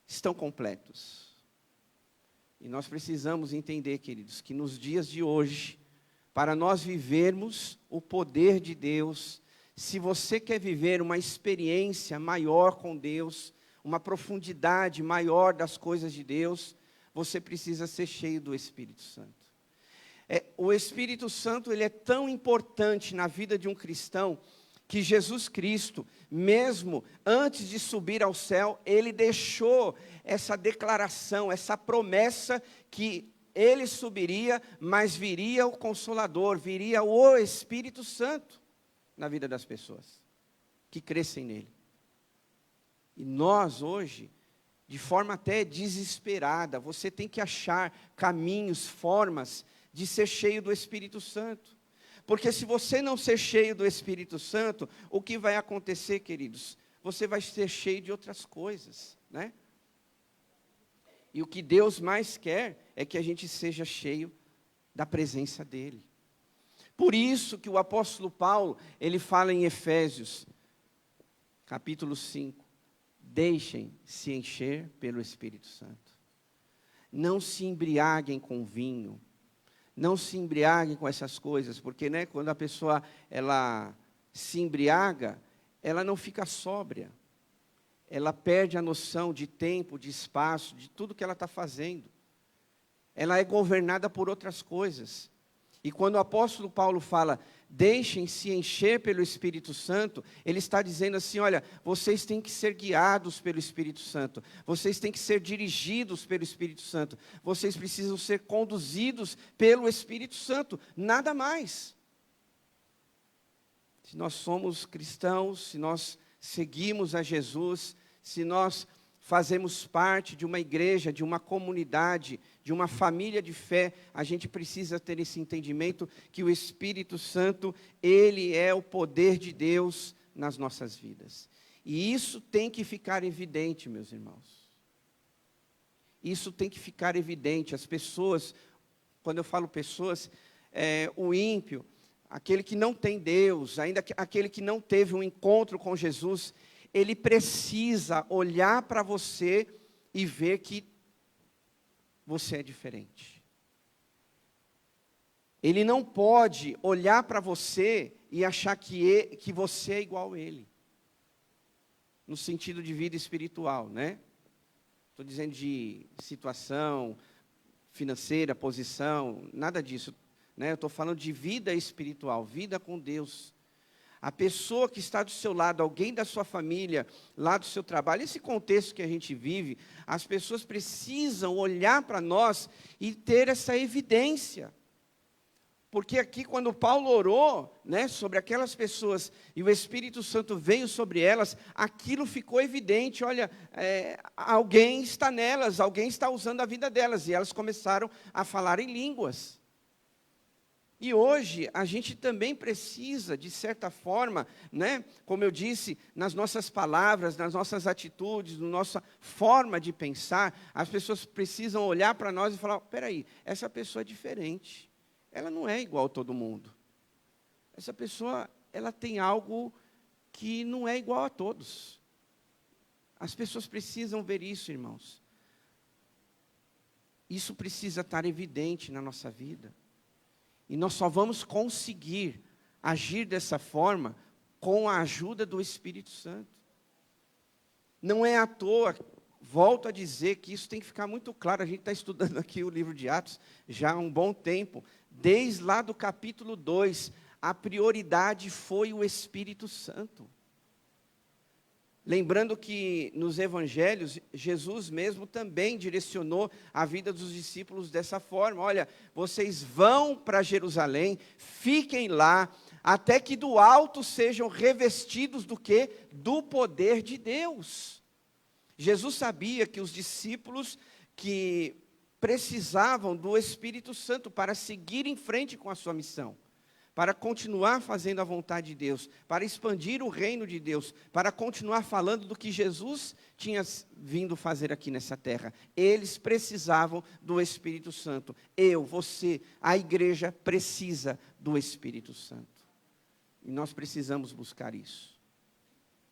estão completos. E nós precisamos entender, queridos, que nos dias de hoje, para nós vivermos o poder de Deus, se você quer viver uma experiência maior com Deus, uma profundidade maior das coisas de Deus, você precisa ser cheio do Espírito Santo. O Espírito Santo, ele é tão importante na vida de um cristão, que Jesus Cristo, mesmo antes de subir ao céu, ele deixou essa declaração, essa promessa que ele subiria, mas viria o Consolador, viria o Espírito Santo na vida das pessoas que crescem nele. E nós hoje, de forma até desesperada, você tem que achar caminhos, formas de ser cheio do Espírito Santo. Porque se você não ser cheio do Espírito Santo, o que vai acontecer, queridos? Você vai ser cheio de outras coisas, E o que Deus mais quer é que a gente seja cheio da presença dEle. Por isso que o apóstolo Paulo, ele fala em Efésios, capítulo 5, deixem se encher pelo Espírito Santo. Não se embriaguem com vinho, não se embriaguem com essas coisas, porque quando a pessoa ela se embriaga, ela não fica sóbria. Ela perde a noção de tempo, de espaço, de tudo que ela está fazendo. Ela é governada por outras coisas. E quando o apóstolo Paulo fala, deixem-se encher pelo Espírito Santo, ele está dizendo assim, olha, vocês têm que ser guiados pelo Espírito Santo, vocês têm que ser dirigidos pelo Espírito Santo, vocês precisam ser conduzidos pelo Espírito Santo, nada mais. Se nós somos cristãos, se nós seguimos a Jesus, se nós fazemos parte de uma igreja, de uma comunidade, de uma família de fé, a gente precisa ter esse entendimento que o Espírito Santo, ele é o poder de Deus nas nossas vidas. E isso tem que ficar evidente, meus irmãos. Isso tem que ficar evidente. As pessoas, quando eu falo pessoas, o ímpio, aquele que não tem Deus, ainda aquele que não teve um encontro com Jesus, ele precisa olhar para você e ver que você é diferente. Ele não pode olhar para você e achar que você é igual a ele. No sentido de vida espiritual, Estou dizendo de situação financeira, posição, nada disso. Eu estou falando de vida espiritual, vida com Deus. A pessoa que está do seu lado, alguém da sua família, lá do seu trabalho, esse contexto que a gente vive, as pessoas precisam olhar para nós e ter essa evidência. Porque aqui quando Paulo orou, sobre aquelas pessoas, e o Espírito Santo veio sobre elas, aquilo ficou evidente, olha, alguém está nelas, alguém está usando a vida delas, e elas começaram a falar em línguas. E hoje, a gente também precisa, de certa forma, como eu disse, nas nossas palavras, nas nossas atitudes, na nossa forma de pensar, as pessoas precisam olhar para nós e falar, peraí, essa pessoa é diferente, ela não é igual a todo mundo. Essa pessoa, ela tem algo que não é igual a todos. As pessoas precisam ver isso, irmãos. Isso precisa estar evidente na nossa vida. E nós só vamos conseguir agir dessa forma com a ajuda do Espírito Santo. Não é à toa, volto a dizer que isso tem que ficar muito claro. A gente está estudando aqui o livro de Atos já há um bom tempo. Desde lá do capítulo 2, a prioridade foi o Espírito Santo. Lembrando que nos evangelhos, Jesus mesmo também direcionou a vida dos discípulos dessa forma. Olha, vocês vão para Jerusalém, fiquem lá, até que do alto sejam revestidos do quê? Do poder de Deus. Jesus sabia que os discípulos que precisavam do Espírito Santo para seguir em frente com a sua missão, para continuar fazendo a vontade de Deus, para expandir o reino de Deus, para continuar falando do que Jesus tinha vindo fazer aqui nessa terra. Eles precisavam do Espírito Santo. Eu, você, a igreja precisa do Espírito Santo. E nós precisamos buscar isso.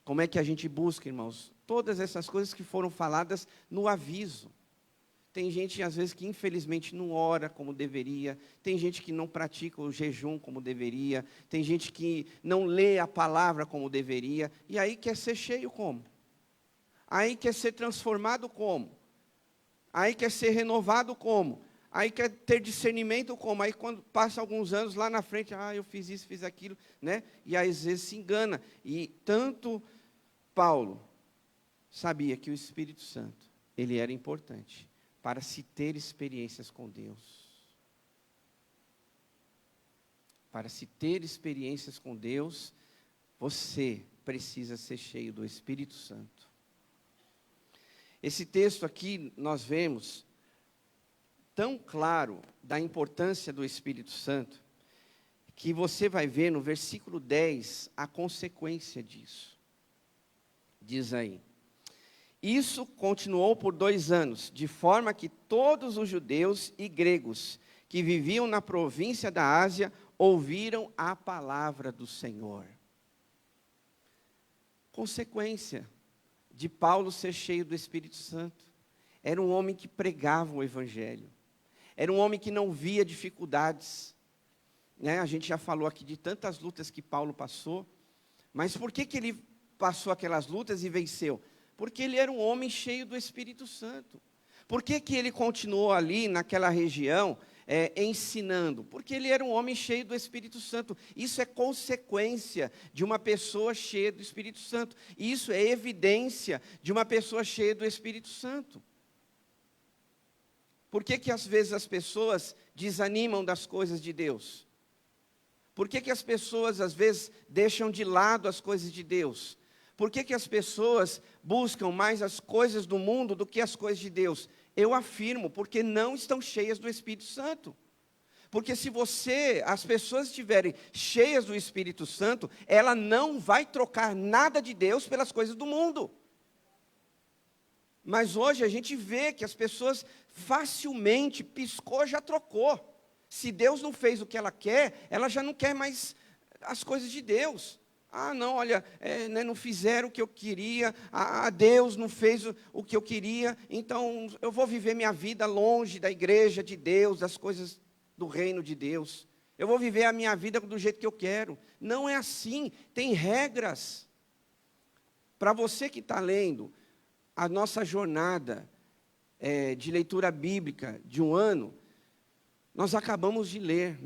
Como é que a gente busca, irmãos? Todas essas coisas que foram faladas no aviso. Tem gente, às vezes, que infelizmente não ora como deveria. Tem gente que não pratica o jejum como deveria. Tem gente que não lê a palavra como deveria. E aí quer ser cheio como? Aí quer ser transformado como? Aí quer ser renovado como? Aí quer ter discernimento como? Aí quando passa alguns anos lá na frente, eu fiz isso, fiz aquilo, E aí, às vezes se engana. E tanto Paulo sabia que o Espírito Santo, ele era importante para se ter experiências com Deus. Para se ter experiências com Deus, você precisa ser cheio do Espírito Santo. Esse texto aqui, nós vemos tão claro da importância do Espírito Santo, que você vai ver no versículo 10 a consequência disso. Diz aí: isso continuou por 2 anos, de forma que todos os judeus e gregos que viviam na província da Ásia, ouviram a palavra do Senhor. Consequência de Paulo ser cheio do Espírito Santo. Era um homem que pregava o Evangelho. Era um homem que não via dificuldades. A gente já falou aqui de tantas lutas que Paulo passou. Mas por que ele passou aquelas lutas e venceu? Porque ele era um homem cheio do Espírito Santo. Por que ele continuou ali naquela região ensinando? Porque ele era um homem cheio do Espírito Santo. Isso é consequência de uma pessoa cheia do Espírito Santo. Isso é evidência de uma pessoa cheia do Espírito Santo. Por que às vezes as pessoas desanimam das coisas de Deus? Por que as pessoas às vezes deixam de lado as coisas de Deus? Por que as pessoas buscam mais as coisas do mundo do que as coisas de Deus? Eu afirmo, porque não estão cheias do Espírito Santo. Porque se as pessoas estiverem cheias do Espírito Santo, ela não vai trocar nada de Deus pelas coisas do mundo. Mas hoje a gente vê que as pessoas facilmente piscou, já trocou. Se Deus não fez o que ela já não quer mais as coisas de Deus. Não, olha, não fizeram o que eu queria, Deus não fez o que eu queria, então eu vou viver minha vida longe da igreja de Deus, das coisas do reino de Deus. Eu vou viver a minha vida do jeito que eu quero. Não é assim, tem regras. Para você que está lendo a nossa jornada de leitura bíblica de um ano, nós acabamos de ler,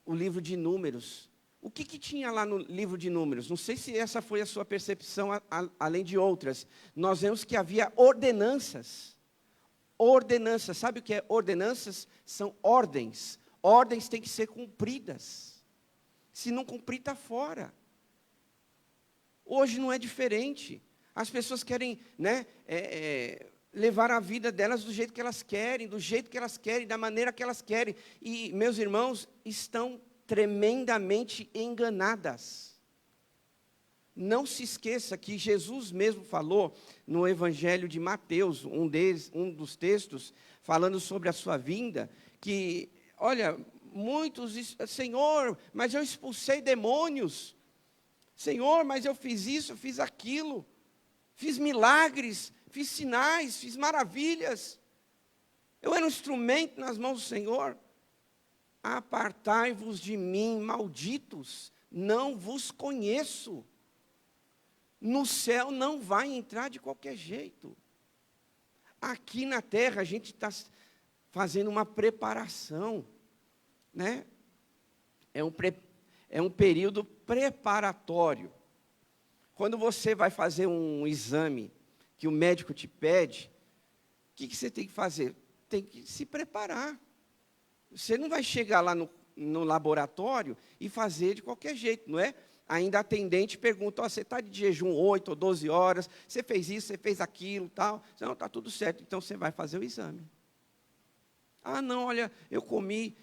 o livro de Números. O que tinha lá no livro de Números? Não sei se essa foi a sua percepção, além de outras. Nós vemos que havia ordenanças. Ordenanças, sabe o que é ordenanças? São ordens. Ordens têm que ser cumpridas. Se não cumprir, está fora. Hoje não é diferente. As pessoas querem, levar a vida delas do jeito que elas querem, da maneira que elas querem. E, meus irmãos, estão tremendamente enganadas. Não se esqueça que Jesus mesmo falou no Evangelho de Mateus, um dos textos, falando sobre a sua vinda, que, olha, muitos, Senhor, mas eu expulsei demônios. Senhor, mas eu fiz isso, fiz aquilo. Fiz milagres, fiz sinais, fiz maravilhas. Eu era um instrumento nas mãos do Senhor. Apartai-vos de mim, malditos, não vos conheço. No céu não vai entrar de qualquer jeito. Aqui na terra a gente está fazendo uma preparação, É um período preparatório. Quando você vai fazer um exame que o médico te pede, o que você tem que fazer? Tem que se preparar. Você não vai chegar lá no laboratório e fazer de qualquer jeito, não é? Ainda a atendente pergunta, você está de jejum 8 ou 12 horas, você fez isso, você fez aquilo, tal. Não, está tudo certo, então você vai fazer o exame. Não, olha, eu comi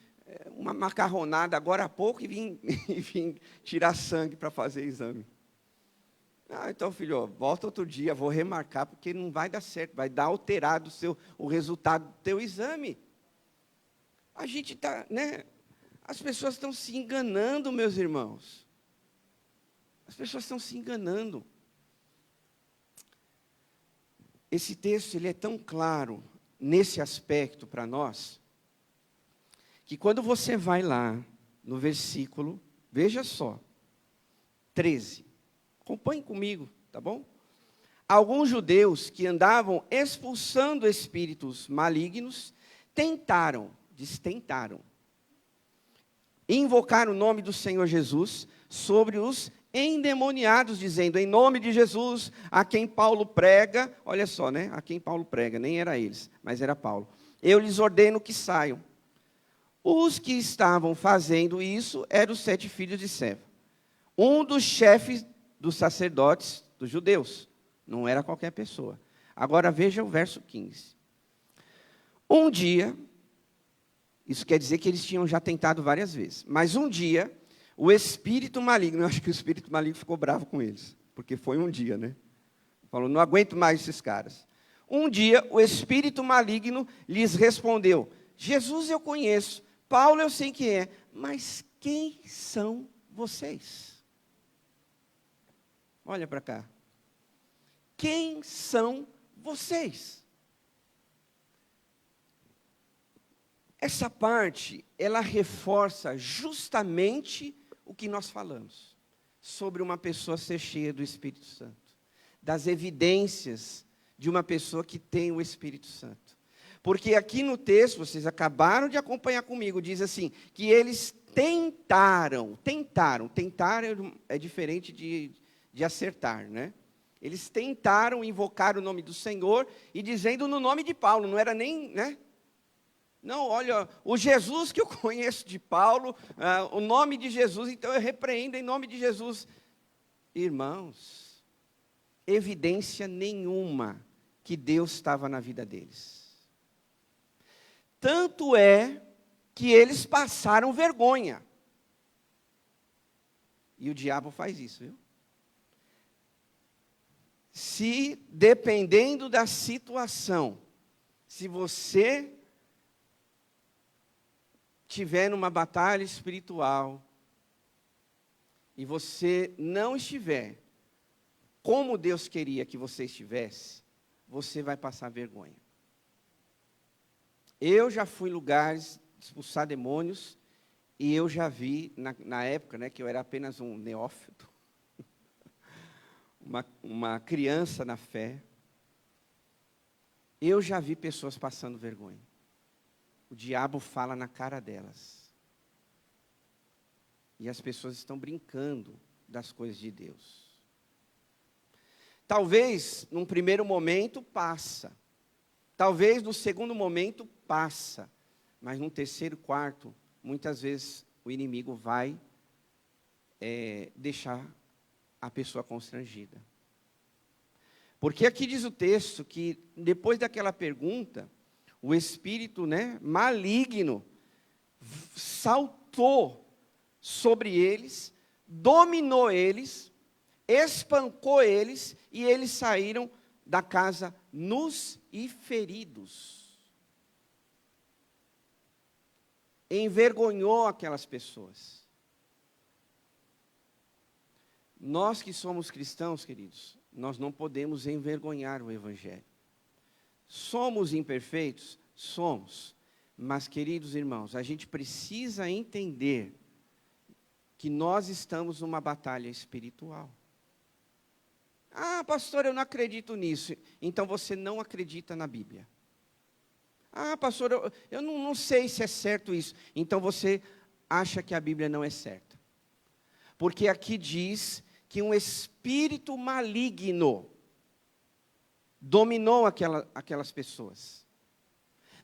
uma macarronada agora há pouco e vim tirar sangue para fazer exame. Então, filho, volta outro dia, vou remarcar, porque não vai dar certo, vai dar alterado o resultado do teu exame. A gente está, as pessoas estão se enganando, meus irmãos. As pessoas estão se enganando. Esse texto, ele é tão claro nesse aspecto para nós, que quando você vai lá no versículo, veja só, 13, acompanhe comigo, tá bom? Alguns judeus que andavam expulsando espíritos malignos, tentaram invocar o nome do Senhor Jesus sobre os endemoniados, dizendo, em nome de Jesus, a quem Paulo prega, olha só, a quem Paulo prega, nem era eles, mas era Paulo, eu lhes ordeno que saiam. Os que estavam fazendo isso eram os 7 filhos de Seva, um dos chefes dos sacerdotes dos judeus, não era qualquer pessoa. Agora veja o verso 15. Um dia, isso quer dizer que eles tinham já tentado várias vezes, mas um dia, o espírito maligno, eu acho que o espírito maligno ficou bravo com eles, porque foi um dia, Falou, não aguento mais esses caras. Um dia, o espírito maligno lhes respondeu, Jesus eu conheço, Paulo eu sei quem é, mas quem são vocês? Olha para cá. Quem são vocês? Essa parte, ela reforça justamente o que nós falamos, sobre uma pessoa ser cheia do Espírito Santo, das evidências de uma pessoa que tem o Espírito Santo. Porque aqui no texto, vocês acabaram de acompanhar comigo, diz assim, que eles tentar é diferente de acertar, né? Eles tentaram invocar o nome do Senhor e dizendo no nome de Paulo, não era nem, né? Não, olha, o Jesus que eu conheço de Paulo, o nome de Jesus, então eu repreendo em nome de Jesus. Irmãos, evidência nenhuma que Deus estava na vida deles. Tanto é que eles passaram vergonha. E o diabo faz isso, viu? Se, dependendo da situação, se você estiver numa batalha espiritual e você não estiver como Deus queria que você estivesse, você vai passar vergonha. Eu já fui em lugares expulsar demônios e eu já vi, na época, né, que eu era apenas um neófito, uma criança na fé, eu já vi pessoas passando vergonha. O diabo fala na cara delas. E as pessoas estão brincando das coisas de Deus. Talvez, num primeiro momento, passa. Talvez, no segundo momento, passa. Mas num terceiro, quarto, muitas vezes o inimigo vai deixar a pessoa constrangida. Porque aqui diz o texto que, depois daquela pergunta, o espírito, né, maligno saltou sobre eles, dominou eles, espancou eles, e eles saíram da casa nus e feridos. Envergonhou aquelas pessoas. Nós que somos cristãos, queridos, nós não podemos envergonhar o Evangelho. Somos imperfeitos? Somos. Mas, queridos irmãos, a gente precisa entender que nós estamos numa batalha espiritual. Ah, pastor, eu não acredito nisso. Então você não acredita na Bíblia. Ah, pastor, eu não sei se é certo isso. Então você acha que a Bíblia não é certa. Porque aqui diz que um espírito maligno dominou aquelas pessoas.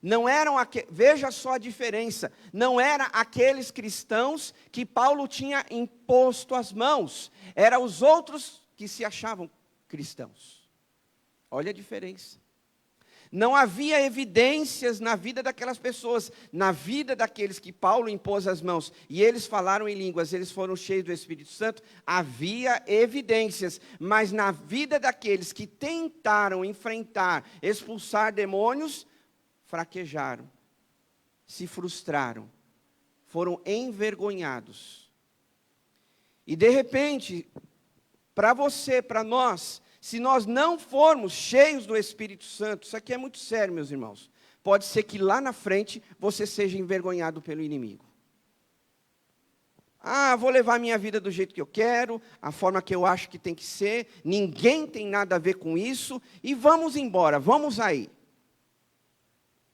Não eram veja só a diferença, não eram aqueles cristãos que Paulo tinha imposto as mãos, eram os outros que se achavam cristãos. Olha a diferença. Não havia evidências na vida daquelas pessoas, na vida daqueles que Paulo impôs as mãos, e eles falaram em línguas, eles foram cheios do Espírito Santo, havia evidências, mas na vida daqueles que tentaram enfrentar, expulsar demônios, fraquejaram, se frustraram, foram envergonhados. E de repente, para você, para nós, se nós não formos cheios do Espírito Santo, isso aqui é muito sério, meus irmãos, pode ser que lá na frente você seja envergonhado pelo inimigo. Ah, vou levar a minha vida do jeito que eu quero, a forma que eu acho que tem que ser, ninguém tem nada a ver com isso, e vamos embora, vamos aí.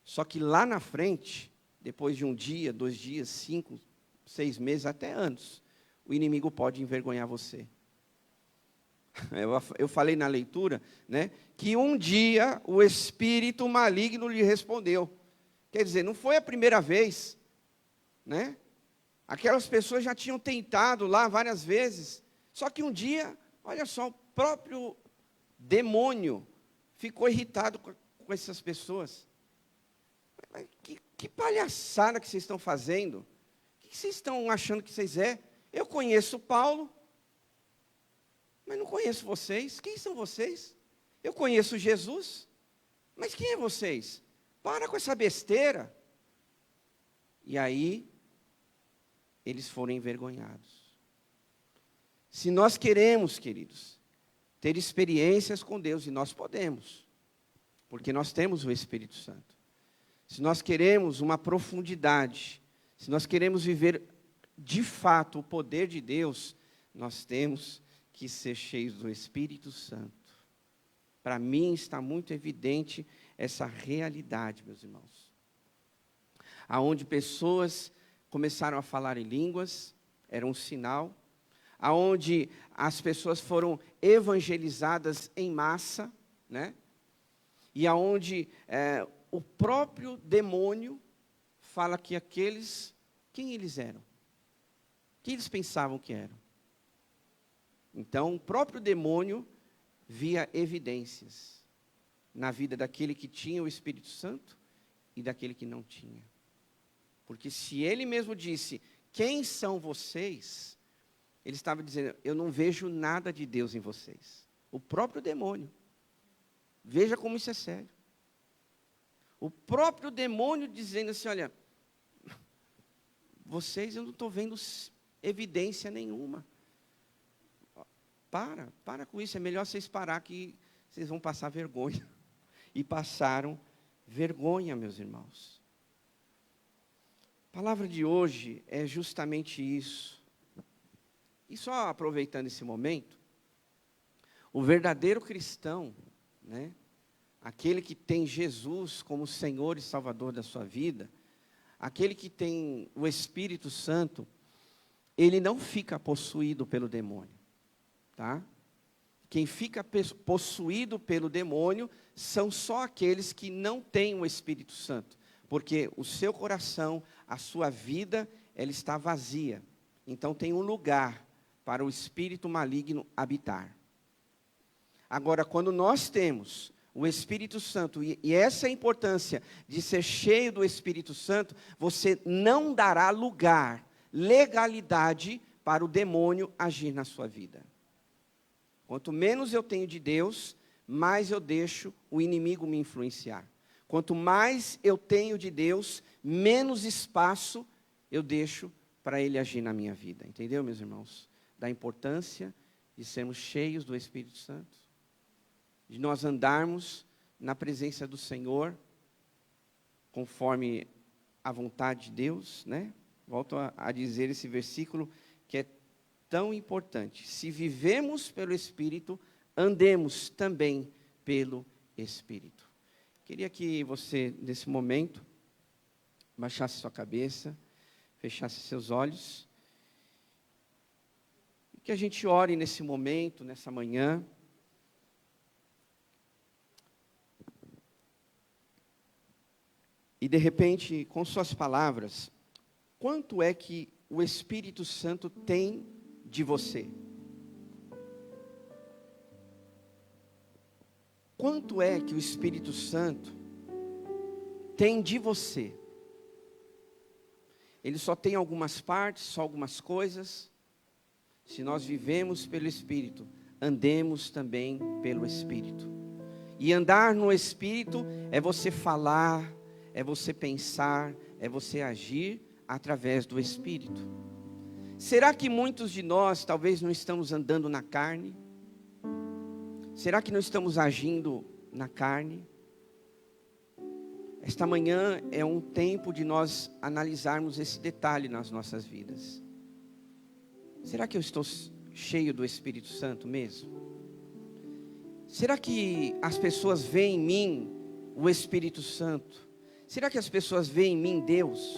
Só que lá na frente, depois de um dia, 2 dias, 5, 6 meses, até anos, o inimigo pode envergonhar você. Eu falei na leitura, né, que um dia o espírito maligno lhe respondeu. Quer dizer, não foi a primeira vez, né? Aquelas pessoas já tinham tentado lá várias vezes. Só que um dia, olha só, o próprio demônio ficou irritado com essas pessoas. Que palhaçada que vocês estão fazendo? O que vocês estão achando que vocês é? Eu conheço Paulo, mas não conheço vocês. Quem são vocês? Eu conheço Jesus, mas quem é vocês? Para com essa besteira. E aí, eles foram envergonhados. Se nós queremos, queridos, ter experiências com Deus, e nós podemos, porque nós temos o Espírito Santo. Se nós queremos uma profundidade, se nós queremos viver de fato o poder de Deus, nós temos que ser cheios do Espírito Santo. Para mim está muito evidente essa realidade, meus irmãos. Aonde pessoas começaram a falar em línguas, era um sinal. Aonde as pessoas foram evangelizadas em massa, né? E aonde o próprio demônio fala que aqueles, quem eles eram? Quem eles pensavam que eram? Então, o próprio demônio via evidências na vida daquele que tinha o Espírito Santo e daquele que não tinha. Porque se ele mesmo disse, quem são vocês? Ele estava dizendo, eu não vejo nada de Deus em vocês. O próprio demônio. Veja como isso é sério. O próprio demônio dizendo assim, olha, vocês eu não estou vendo evidência nenhuma. Para com isso, é melhor vocês parar que vocês vão passar vergonha. E passaram vergonha, meus irmãos. A palavra de hoje é justamente isso. E só aproveitando esse momento, o verdadeiro cristão, né, aquele que tem Jesus como Senhor e Salvador da sua vida, aquele que tem o Espírito Santo, ele não fica possuído pelo demônio, tá? Quem fica possuído pelo demônio são só aqueles que não têm o Espírito Santo, porque o seu coração, a sua vida, ela está vazia. Então tem um lugar para o espírito maligno habitar. Agora, quando nós temos o Espírito Santo, e essa é a importância de ser cheio do Espírito Santo, você não dará lugar, legalidade para o demônio agir na sua vida. Quanto menos eu tenho de Deus, mais eu deixo o inimigo me influenciar. Quanto mais eu tenho de Deus, menos espaço eu deixo para ele agir na minha vida. Entendeu, meus irmãos? Da importância de sermos cheios do Espírito Santo, de nós andarmos na presença do Senhor, conforme a vontade de Deus, né? Volto a dizer esse versículo que é tão importante. Se vivemos pelo Espírito, andemos também pelo Espírito. Queria que você, nesse momento, baixasse sua cabeça, fechasse seus olhos, e que a gente ore nesse momento, nessa manhã. E de repente, com suas palavras, quanto é que o Espírito Santo tem de você? Quanto é que o Espírito Santo tem de você? Ele só tem algumas partes, só algumas coisas. Se nós vivemos pelo Espírito, andemos também pelo Espírito. E andar no Espírito é você falar, é você pensar, é você agir através do Espírito. Será que muitos de nós talvez não estamos andando na carne? Será que não estamos agindo na carne? Esta manhã é um tempo de nós analisarmos esse detalhe nas nossas vidas. Será que eu estou cheio do Espírito Santo mesmo? Será que as pessoas veem em mim o Espírito Santo? Será que as pessoas veem em mim Deus?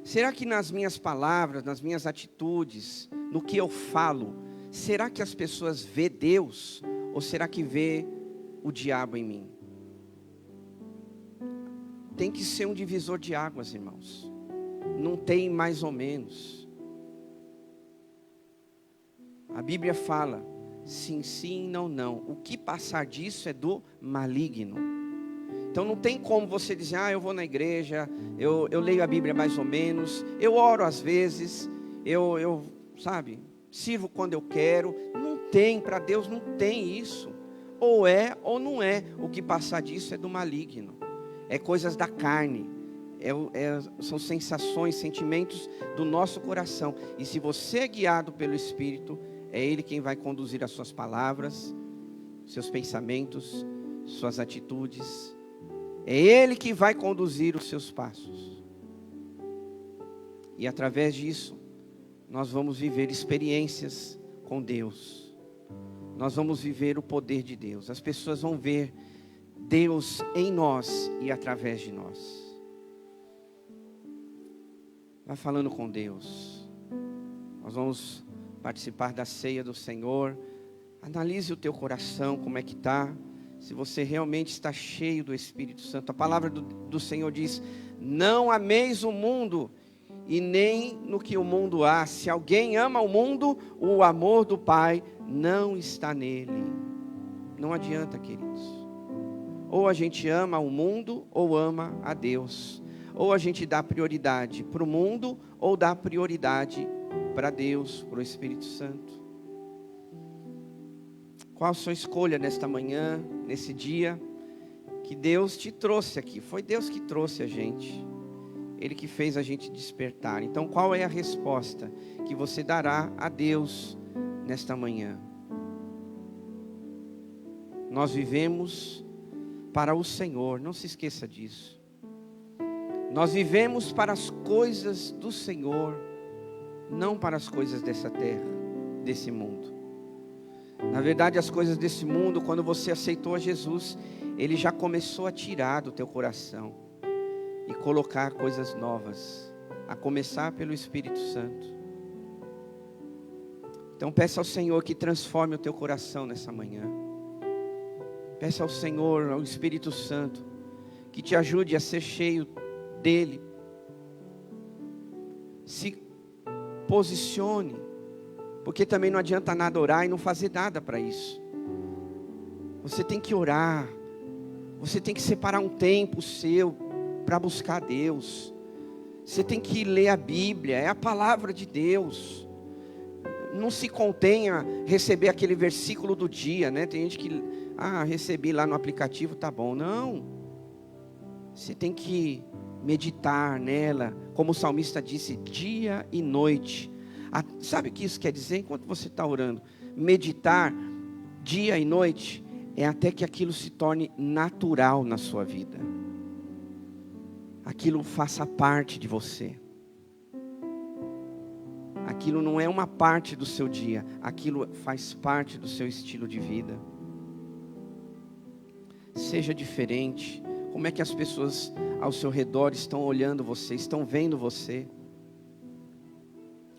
Será que nas minhas palavras, nas minhas atitudes, no que eu falo, será que as pessoas veem Deus? Ou será que vê o diabo em mim? Tem que ser um divisor de águas, irmãos. Não tem mais ou menos. A Bíblia fala, sim, sim, não, não. O que passar disso é do maligno. Então não tem como você dizer, eu vou na igreja, eu leio a Bíblia mais ou menos, eu oro às vezes, eu sirvo quando eu quero. Não tem, para Deus não tem isso. Ou é ou não é. O que passar disso é do maligno. É coisas da carne, são sensações, sentimentos do nosso coração. E se você é guiado pelo Espírito, é Ele quem vai conduzir as suas palavras, seus pensamentos, suas atitudes. É Ele que vai conduzir os seus passos. E através disso, nós vamos viver experiências com Deus. Nós vamos viver o poder de Deus. As pessoas vão ver Deus em nós e através de nós. Vá falando com Deus. Nós vamos participar da ceia do Senhor. Analise o teu coração, como é que está. Se você realmente está cheio do Espírito Santo. A palavra do Senhor diz: não ameis o mundo e nem no que o mundo há. Se alguém ama o mundo, o amor do Pai não está nele. Não adianta, queridos. Ou a gente ama o mundo ou ama a Deus. Ou a gente dá prioridade para o mundo ou dá prioridade para Deus, para o Espírito Santo. Qual a sua escolha nesta manhã, nesse dia que Deus te trouxe aqui? Foi Deus que trouxe a gente. Ele que fez a gente despertar. Então qual é a resposta que você dará a Deus nesta manhã? Nós vivemos para o Senhor, não se esqueça disso. Nós vivemos para as coisas do Senhor, não para as coisas dessa terra, desse mundo. Na verdade, as coisas desse mundo, quando você aceitou a Jesus, Ele já começou a tirar do teu coração e colocar coisas novas, a começar pelo Espírito Santo. Então peça ao Senhor que transforme o teu coração nessa manhã. Peça ao Senhor, ao Espírito Santo, que te ajude a ser cheio dEle. Se posicione, porque também não adianta nada orar e não fazer nada para isso. Você tem que orar, você tem que separar um tempo seu para buscar Deus. Você tem que ler a Bíblia, é a palavra de Deus. Não se contenha a receber aquele versículo do dia, né? Tem gente que, recebi lá no aplicativo, tá bom. Não, você tem que meditar nela, como o salmista disse, dia e noite. Sabe o que isso quer dizer? Enquanto você está orando, meditar dia e noite, é até que aquilo se torne natural na sua vida. Aquilo faça parte de você. Aquilo não é uma parte do seu dia, aquilo faz parte do seu estilo de vida. Seja diferente. Como é que as pessoas ao seu redor estão olhando você, estão vendo você?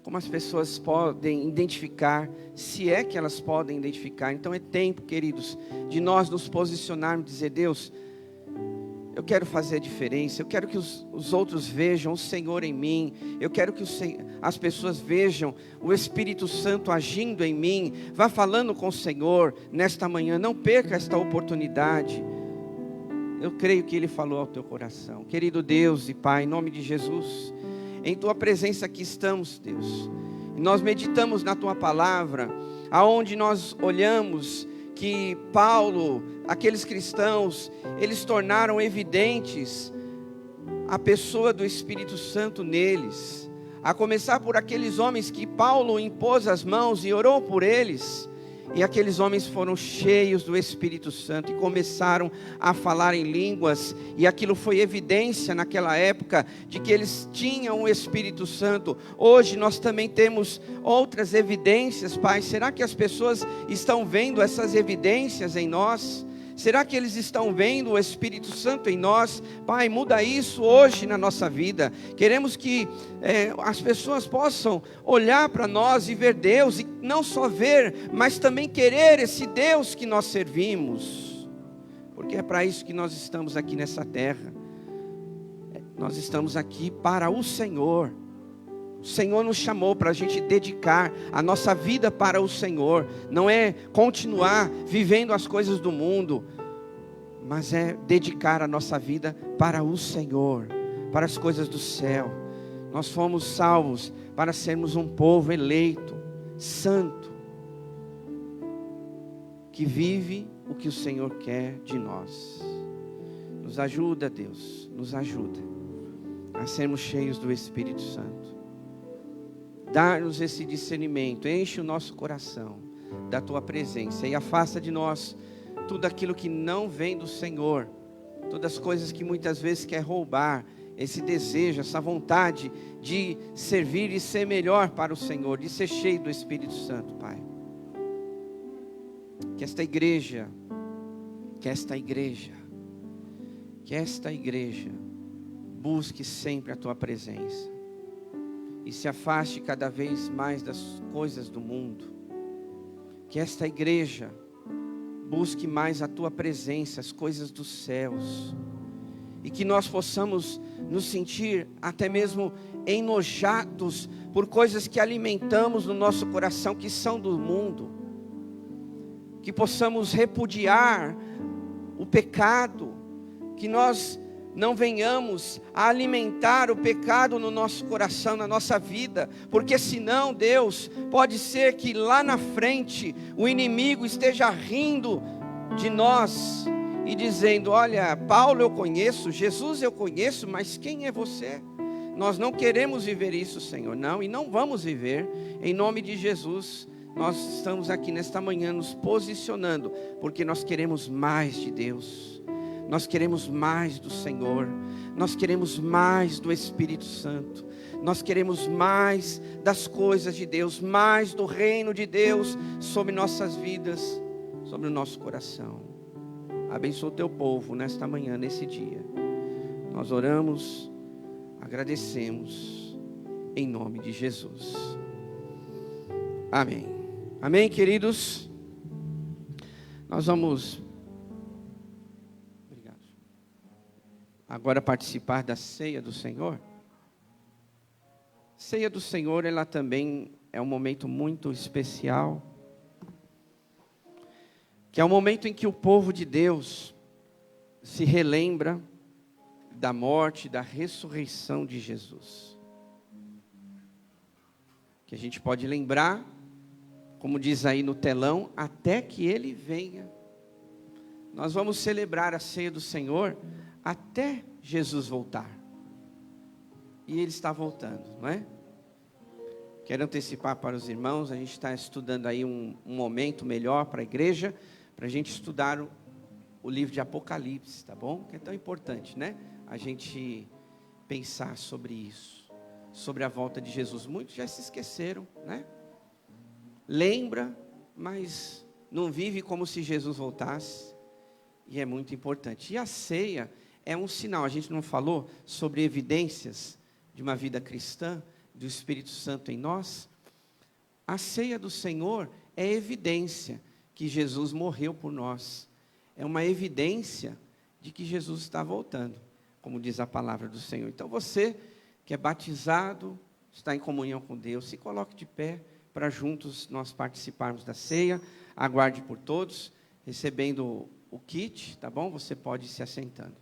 Como as pessoas podem identificar, se é que elas podem identificar. Então é tempo, queridos, de nós nos posicionarmos e dizer: Deus, eu quero fazer a diferença, eu quero que os outros vejam o Senhor em mim, eu quero que as pessoas vejam o Espírito Santo agindo em mim. Vá falando com o Senhor nesta manhã, não perca esta oportunidade. Eu creio que Ele falou ao teu coração. Querido Deus e Pai, em nome de Jesus, em Tua presença aqui estamos, Deus. E nós meditamos na Tua palavra, aonde nós olhamos que Paulo, aqueles cristãos, eles tornaram evidentes a pessoa do Espírito Santo neles. A começar por aqueles homens que Paulo impôs as mãos e orou por eles. E aqueles homens foram cheios do Espírito Santo e começaram a falar em línguas. E aquilo foi evidência naquela época de que eles tinham o Espírito Santo. Hoje nós também temos outras evidências, Pai. Será que as pessoas estão vendo essas evidências em nós? Será que eles estão vendo o Espírito Santo em nós? Pai, muda isso hoje na nossa vida. Queremos que as pessoas possam olhar para nós e ver Deus. E não só ver, mas também querer esse Deus que nós servimos. Porque é para isso que nós estamos aqui nessa terra. Nós estamos aqui para o Senhor. O Senhor nos chamou para a gente dedicar a nossa vida para o Senhor. Não é continuar vivendo as coisas do mundo, mas é dedicar a nossa vida para o Senhor, para as coisas do céu. Nós fomos salvos para sermos um povo eleito, santo, que vive o que o Senhor quer de nós. Nos ajuda, Deus, nos ajuda. a sermos cheios do Espírito Santo. Dá-nos esse discernimento, enche o nosso coração da Tua presença e afasta de nós tudo aquilo que não vem do Senhor, todas as coisas que muitas vezes quer roubar, esse desejo, essa vontade de servir e ser melhor para o Senhor, de ser cheio do Espírito Santo, Pai. Que esta igreja busque sempre a Tua presença e se afaste cada vez mais das coisas do mundo. Que esta igreja busque mais a Tua presença, as coisas dos céus, e que nós possamos nos sentir até mesmo enojados por coisas que alimentamos no nosso coração, que são do mundo. Que possamos repudiar o pecado, que nós não venhamos a alimentar o pecado no nosso coração, na nossa vida, porque senão, Deus, pode ser que lá na frente o inimigo esteja rindo de nós e dizendo: olha, Paulo eu conheço, Jesus eu conheço, mas quem é você? Nós não queremos viver isso, Senhor, não, e não vamos viver. Em nome de Jesus, nós estamos aqui nesta manhã nos posicionando, porque nós queremos mais de Deus, nós queremos mais do Senhor, nós queremos mais do Espírito Santo, nós queremos mais das coisas de Deus, mais do reino de Deus sobre nossas vidas, sobre o nosso coração. Abençoa o Teu povo nesta manhã, nesse dia. Nós oramos, agradecemos, em nome de Jesus. Amém. Amém, queridos? Nós vamos agora participar da ceia do Senhor. Ceia do Senhor, ela também é um momento muito especial, que é o momento em que o povo de Deus se relembra da morte, da ressurreição de Jesus. Que a gente pode lembrar, como diz aí no telão, até que Ele venha. Nós vamos celebrar a ceia do Senhor até Jesus voltar. E Ele está voltando, não é? Quero antecipar para os irmãos, a gente está estudando aí um momento melhor para a igreja, para a gente estudar o livro de Apocalipse, tá bom? Que é tão importante, né? A gente pensar sobre isso, sobre a volta de Jesus. Muitos já se esqueceram, né? Lembra, mas não vive como se Jesus voltasse. E é muito importante. E a ceia é um sinal. A gente não falou sobre evidências de uma vida cristã, do Espírito Santo em nós. A ceia do Senhor é evidência que Jesus morreu por nós. É uma evidência de que Jesus está voltando, como diz a palavra do Senhor. Então você que é batizado, está em comunhão com Deus, se coloque de pé para juntos nós participarmos da ceia. Aguarde por todos, recebendo o kit, tá bom? Você pode ir se assentando.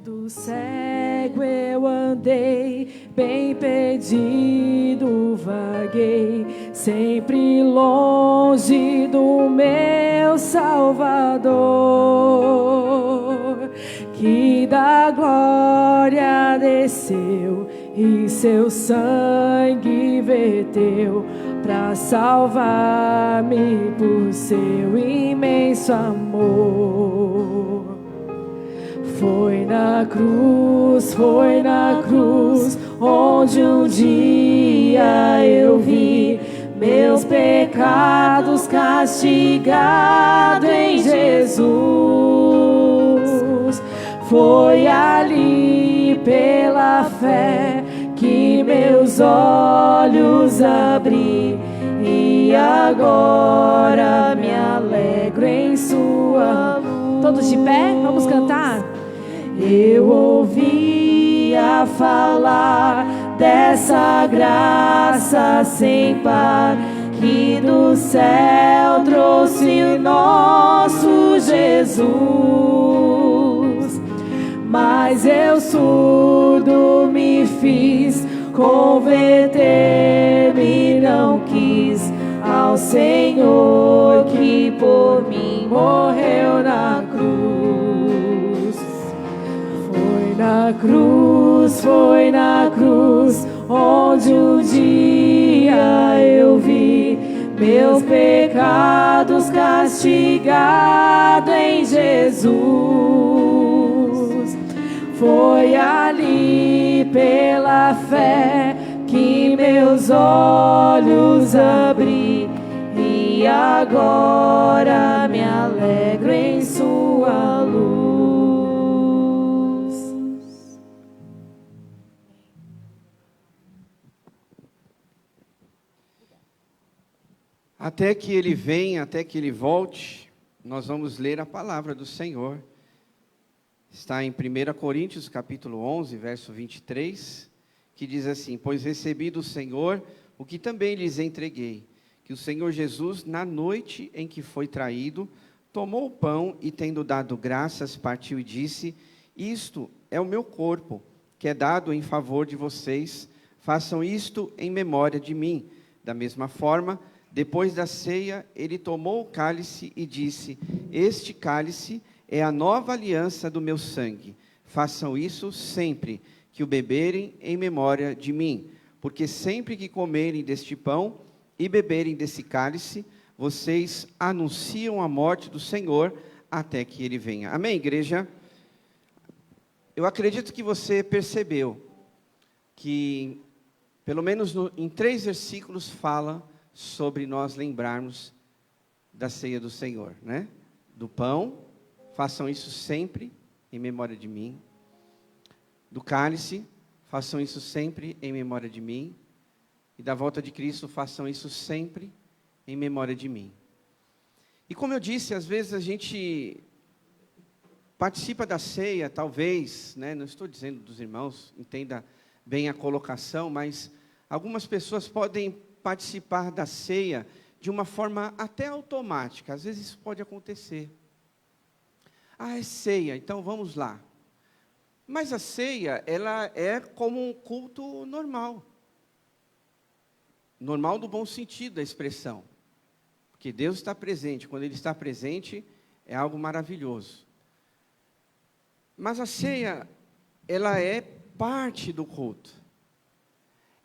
Do cego eu andei, bem perdido vaguei, sempre longe do meu Salvador, que da glória desceu e seu sangue verteu para salvar-me por seu imenso amor. Foi na cruz, onde um dia eu vi meus pecados castigados em Jesus. Foi ali pela fé que meus olhos abri, e agora me alegro em sua luz. Todos de pé, vamos cantar? Eu ouvia falar dessa graça sem par, que do céu trouxe o nosso Jesus. Mas eu surdo eu me fiz, converter-me não quis ao Senhor que por mim morreu na cruz. Foi na cruz, onde um dia eu vi meus pecados castigado em Jesus. Foi ali pela fé que meus olhos abri, e agora me alegro em sua luz. Até que ele venha, até que ele volte, nós vamos ler a palavra do Senhor. Está em 1 Coríntios, capítulo 11, verso 23, que diz assim: pois recebi do Senhor o que também lhes entreguei, que o Senhor Jesus, na noite em que foi traído, tomou o pão e, tendo dado graças, partiu e disse: isto é o meu corpo, que é dado em favor de vocês, façam isto em memória de mim. Da mesma forma, depois da ceia, ele tomou o cálice e disse: este cálice é a nova aliança do meu sangue. Façam isso sempre que o beberem em memória de mim. Porque sempre que comerem deste pão e beberem desse cálice, vocês anunciam a morte do Senhor até que ele venha. Amém, igreja? Eu acredito que você percebeu que, pelo menos em 3 versículos, fala sobre nós lembrarmos da ceia do Senhor, né? Do pão, façam isso sempre em memória de mim. Do cálice, façam isso sempre em memória de mim. E da volta de Cristo, façam isso sempre em memória de mim. E como eu disse, às vezes a gente participa da ceia, talvez, né? Não estou dizendo dos irmãos, entenda bem a colocação, mas algumas pessoas podem participar da ceia de uma forma até automática. Às vezes isso pode acontecer. Ah, é ceia, então vamos lá. Mas a ceia, ela é como um culto normal. Normal no bom sentido da expressão. Porque Deus está presente. Quando Ele está presente, é algo maravilhoso. Mas a ceia, ela é parte do culto.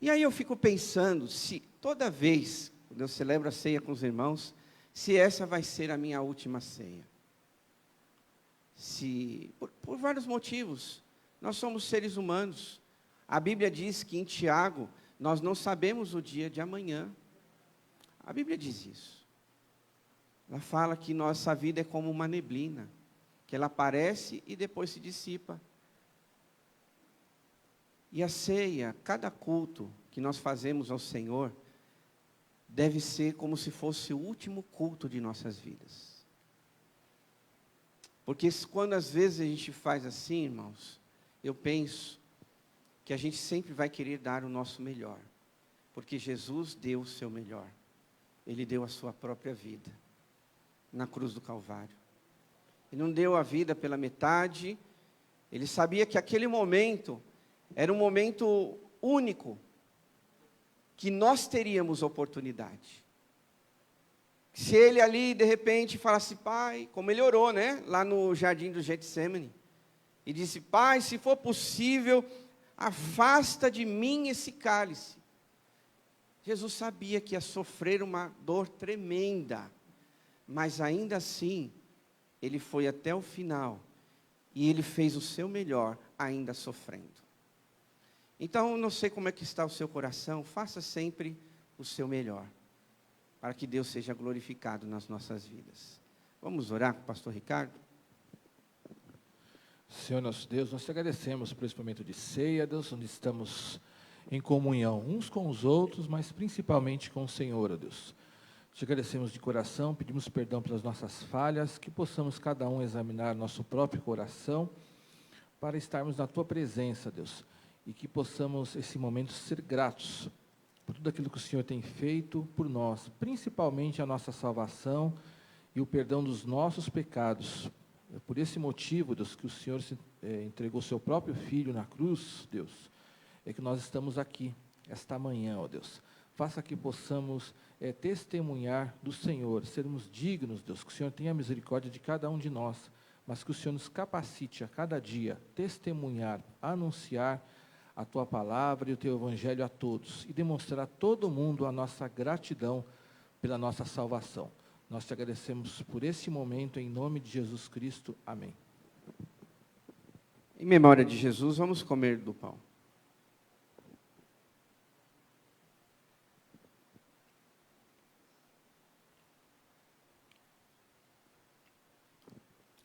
E aí eu fico pensando, se toda vez, quando eu celebro a ceia com os irmãos, se essa vai ser a minha última ceia. Por vários motivos. Nós somos seres humanos. A Bíblia diz que em Tiago, nós não sabemos o dia de amanhã. A Bíblia diz isso. Ela fala que nossa vida é como uma neblina, que ela aparece e depois se dissipa. E a ceia, cada culto que nós fazemos ao Senhor, deve ser como se fosse o último culto de nossas vidas. Porque quando às vezes a gente faz assim, irmãos, eu penso que a gente sempre vai querer dar o nosso melhor. Porque Jesus deu o seu melhor. Ele deu a sua própria vida na cruz do Calvário. Ele não deu a vida pela metade. Ele sabia que aquele momento era um momento único, que nós teríamos oportunidade. Se ele ali, de repente, falasse: Pai, como ele orou, né? Lá no jardim do Getsemane. E disse: Pai, se for possível, afasta de mim esse cálice. Jesus sabia que ia sofrer uma dor tremenda. Mas ainda assim, ele foi até o final. E ele fez o seu melhor, ainda sofrendo. Então, não sei como é que está o seu coração. Faça sempre o seu melhor, para que Deus seja glorificado nas nossas vidas. Vamos orar com o pastor Ricardo? Senhor nosso Deus, nós te agradecemos por esse momento de ceia, Deus, onde estamos em comunhão uns com os outros, mas principalmente com o Senhor, ó Deus. Te agradecemos de coração, pedimos perdão pelas nossas falhas, que possamos cada um examinar nosso próprio coração, para estarmos na Tua presença, Deus, e que possamos, esse momento, ser gratos por tudo aquilo que o Senhor tem feito por nós, principalmente a nossa salvação e o perdão dos nossos pecados. É por esse motivo, Deus, que o Senhor entregou seu próprio Filho na cruz, Deus, é que nós estamos aqui, esta manhã, ó Deus. Faça que possamos testemunhar do Senhor, sermos dignos, Deus, que o Senhor tenha misericórdia de cada um de nós, mas que o Senhor nos capacite a cada dia testemunhar, anunciar a Tua palavra e o Teu Evangelho a todos, e demonstrar a todo mundo a nossa gratidão pela nossa salvação. Nós te agradecemos por esse momento, em nome de Jesus Cristo. Amém. Em memória de Jesus, vamos comer do pão.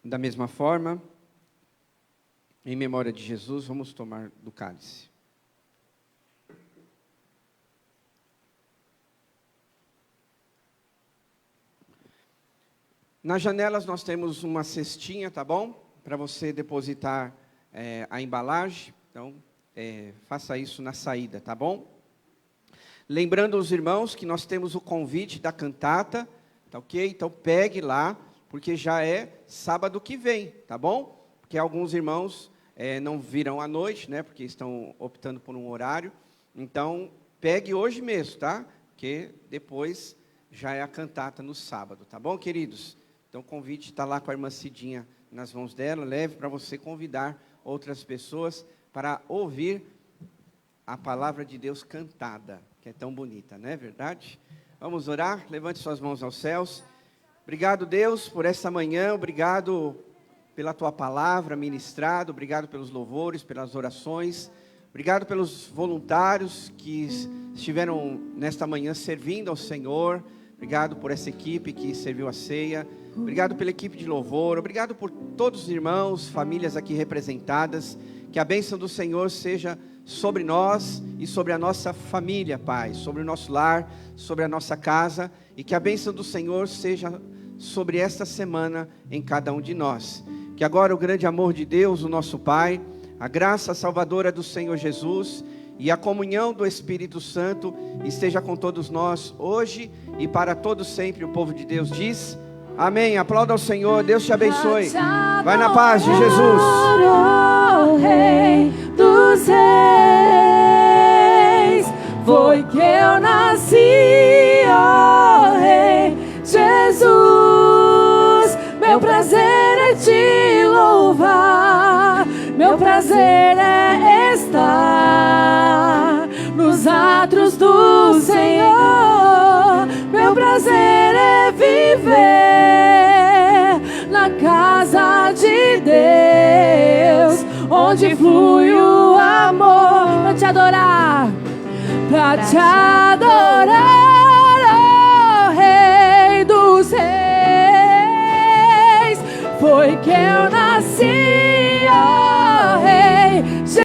Da mesma forma, em memória de Jesus, vamos tomar do cálice. Nas janelas nós temos uma cestinha, tá bom? Para você depositar a embalagem. Então, faça isso na saída, tá bom? Lembrando os irmãos que nós temos o convite da cantata, tá ok? Então, pegue lá, porque já é sábado que vem, tá bom? Porque alguns irmãos não virão à noite, né? Porque estão optando por um horário. Então, pegue hoje mesmo, tá? Porque depois já é a cantata no sábado, tá bom, queridos? Então, o convite está lá com a irmã Cidinha nas mãos dela. Leve para você convidar outras pessoas para ouvir a palavra de Deus cantada, que é tão bonita, não é verdade? Vamos orar? Levante suas mãos aos céus. Obrigado, Deus, por essa manhã. Obrigado pela Tua palavra ministrada. Obrigado pelos louvores, pelas orações. Obrigado pelos voluntários que estiveram nesta manhã servindo ao Senhor. Obrigado por essa equipe que serviu a ceia. Obrigado pela equipe de louvor. Obrigado por todos os irmãos, famílias aqui representadas. Que a bênção do Senhor seja sobre nós e sobre a nossa família, Pai. Sobre o nosso lar, sobre a nossa casa. E que a bênção do Senhor seja sobre esta semana em cada um de nós. Que agora o grande amor de Deus, o nosso Pai, a graça salvadora do Senhor Jesus e a comunhão do Espírito Santo esteja com todos nós hoje e para todos sempre. O povo de Deus diz: amém. Aplauda ao Senhor. Deus te abençoe. Vai na paz de Jesus. O Rei dos Reis, foi que eu nasci, ó Rei Jesus. Meu prazer é te louvar, meu prazer é estar nos atos do Senhor. Meu prazer é viver na casa de Deus, onde flui o amor. Pra te adorar, pra te adorar, ó Rei dos Reis, foi que eu nasci.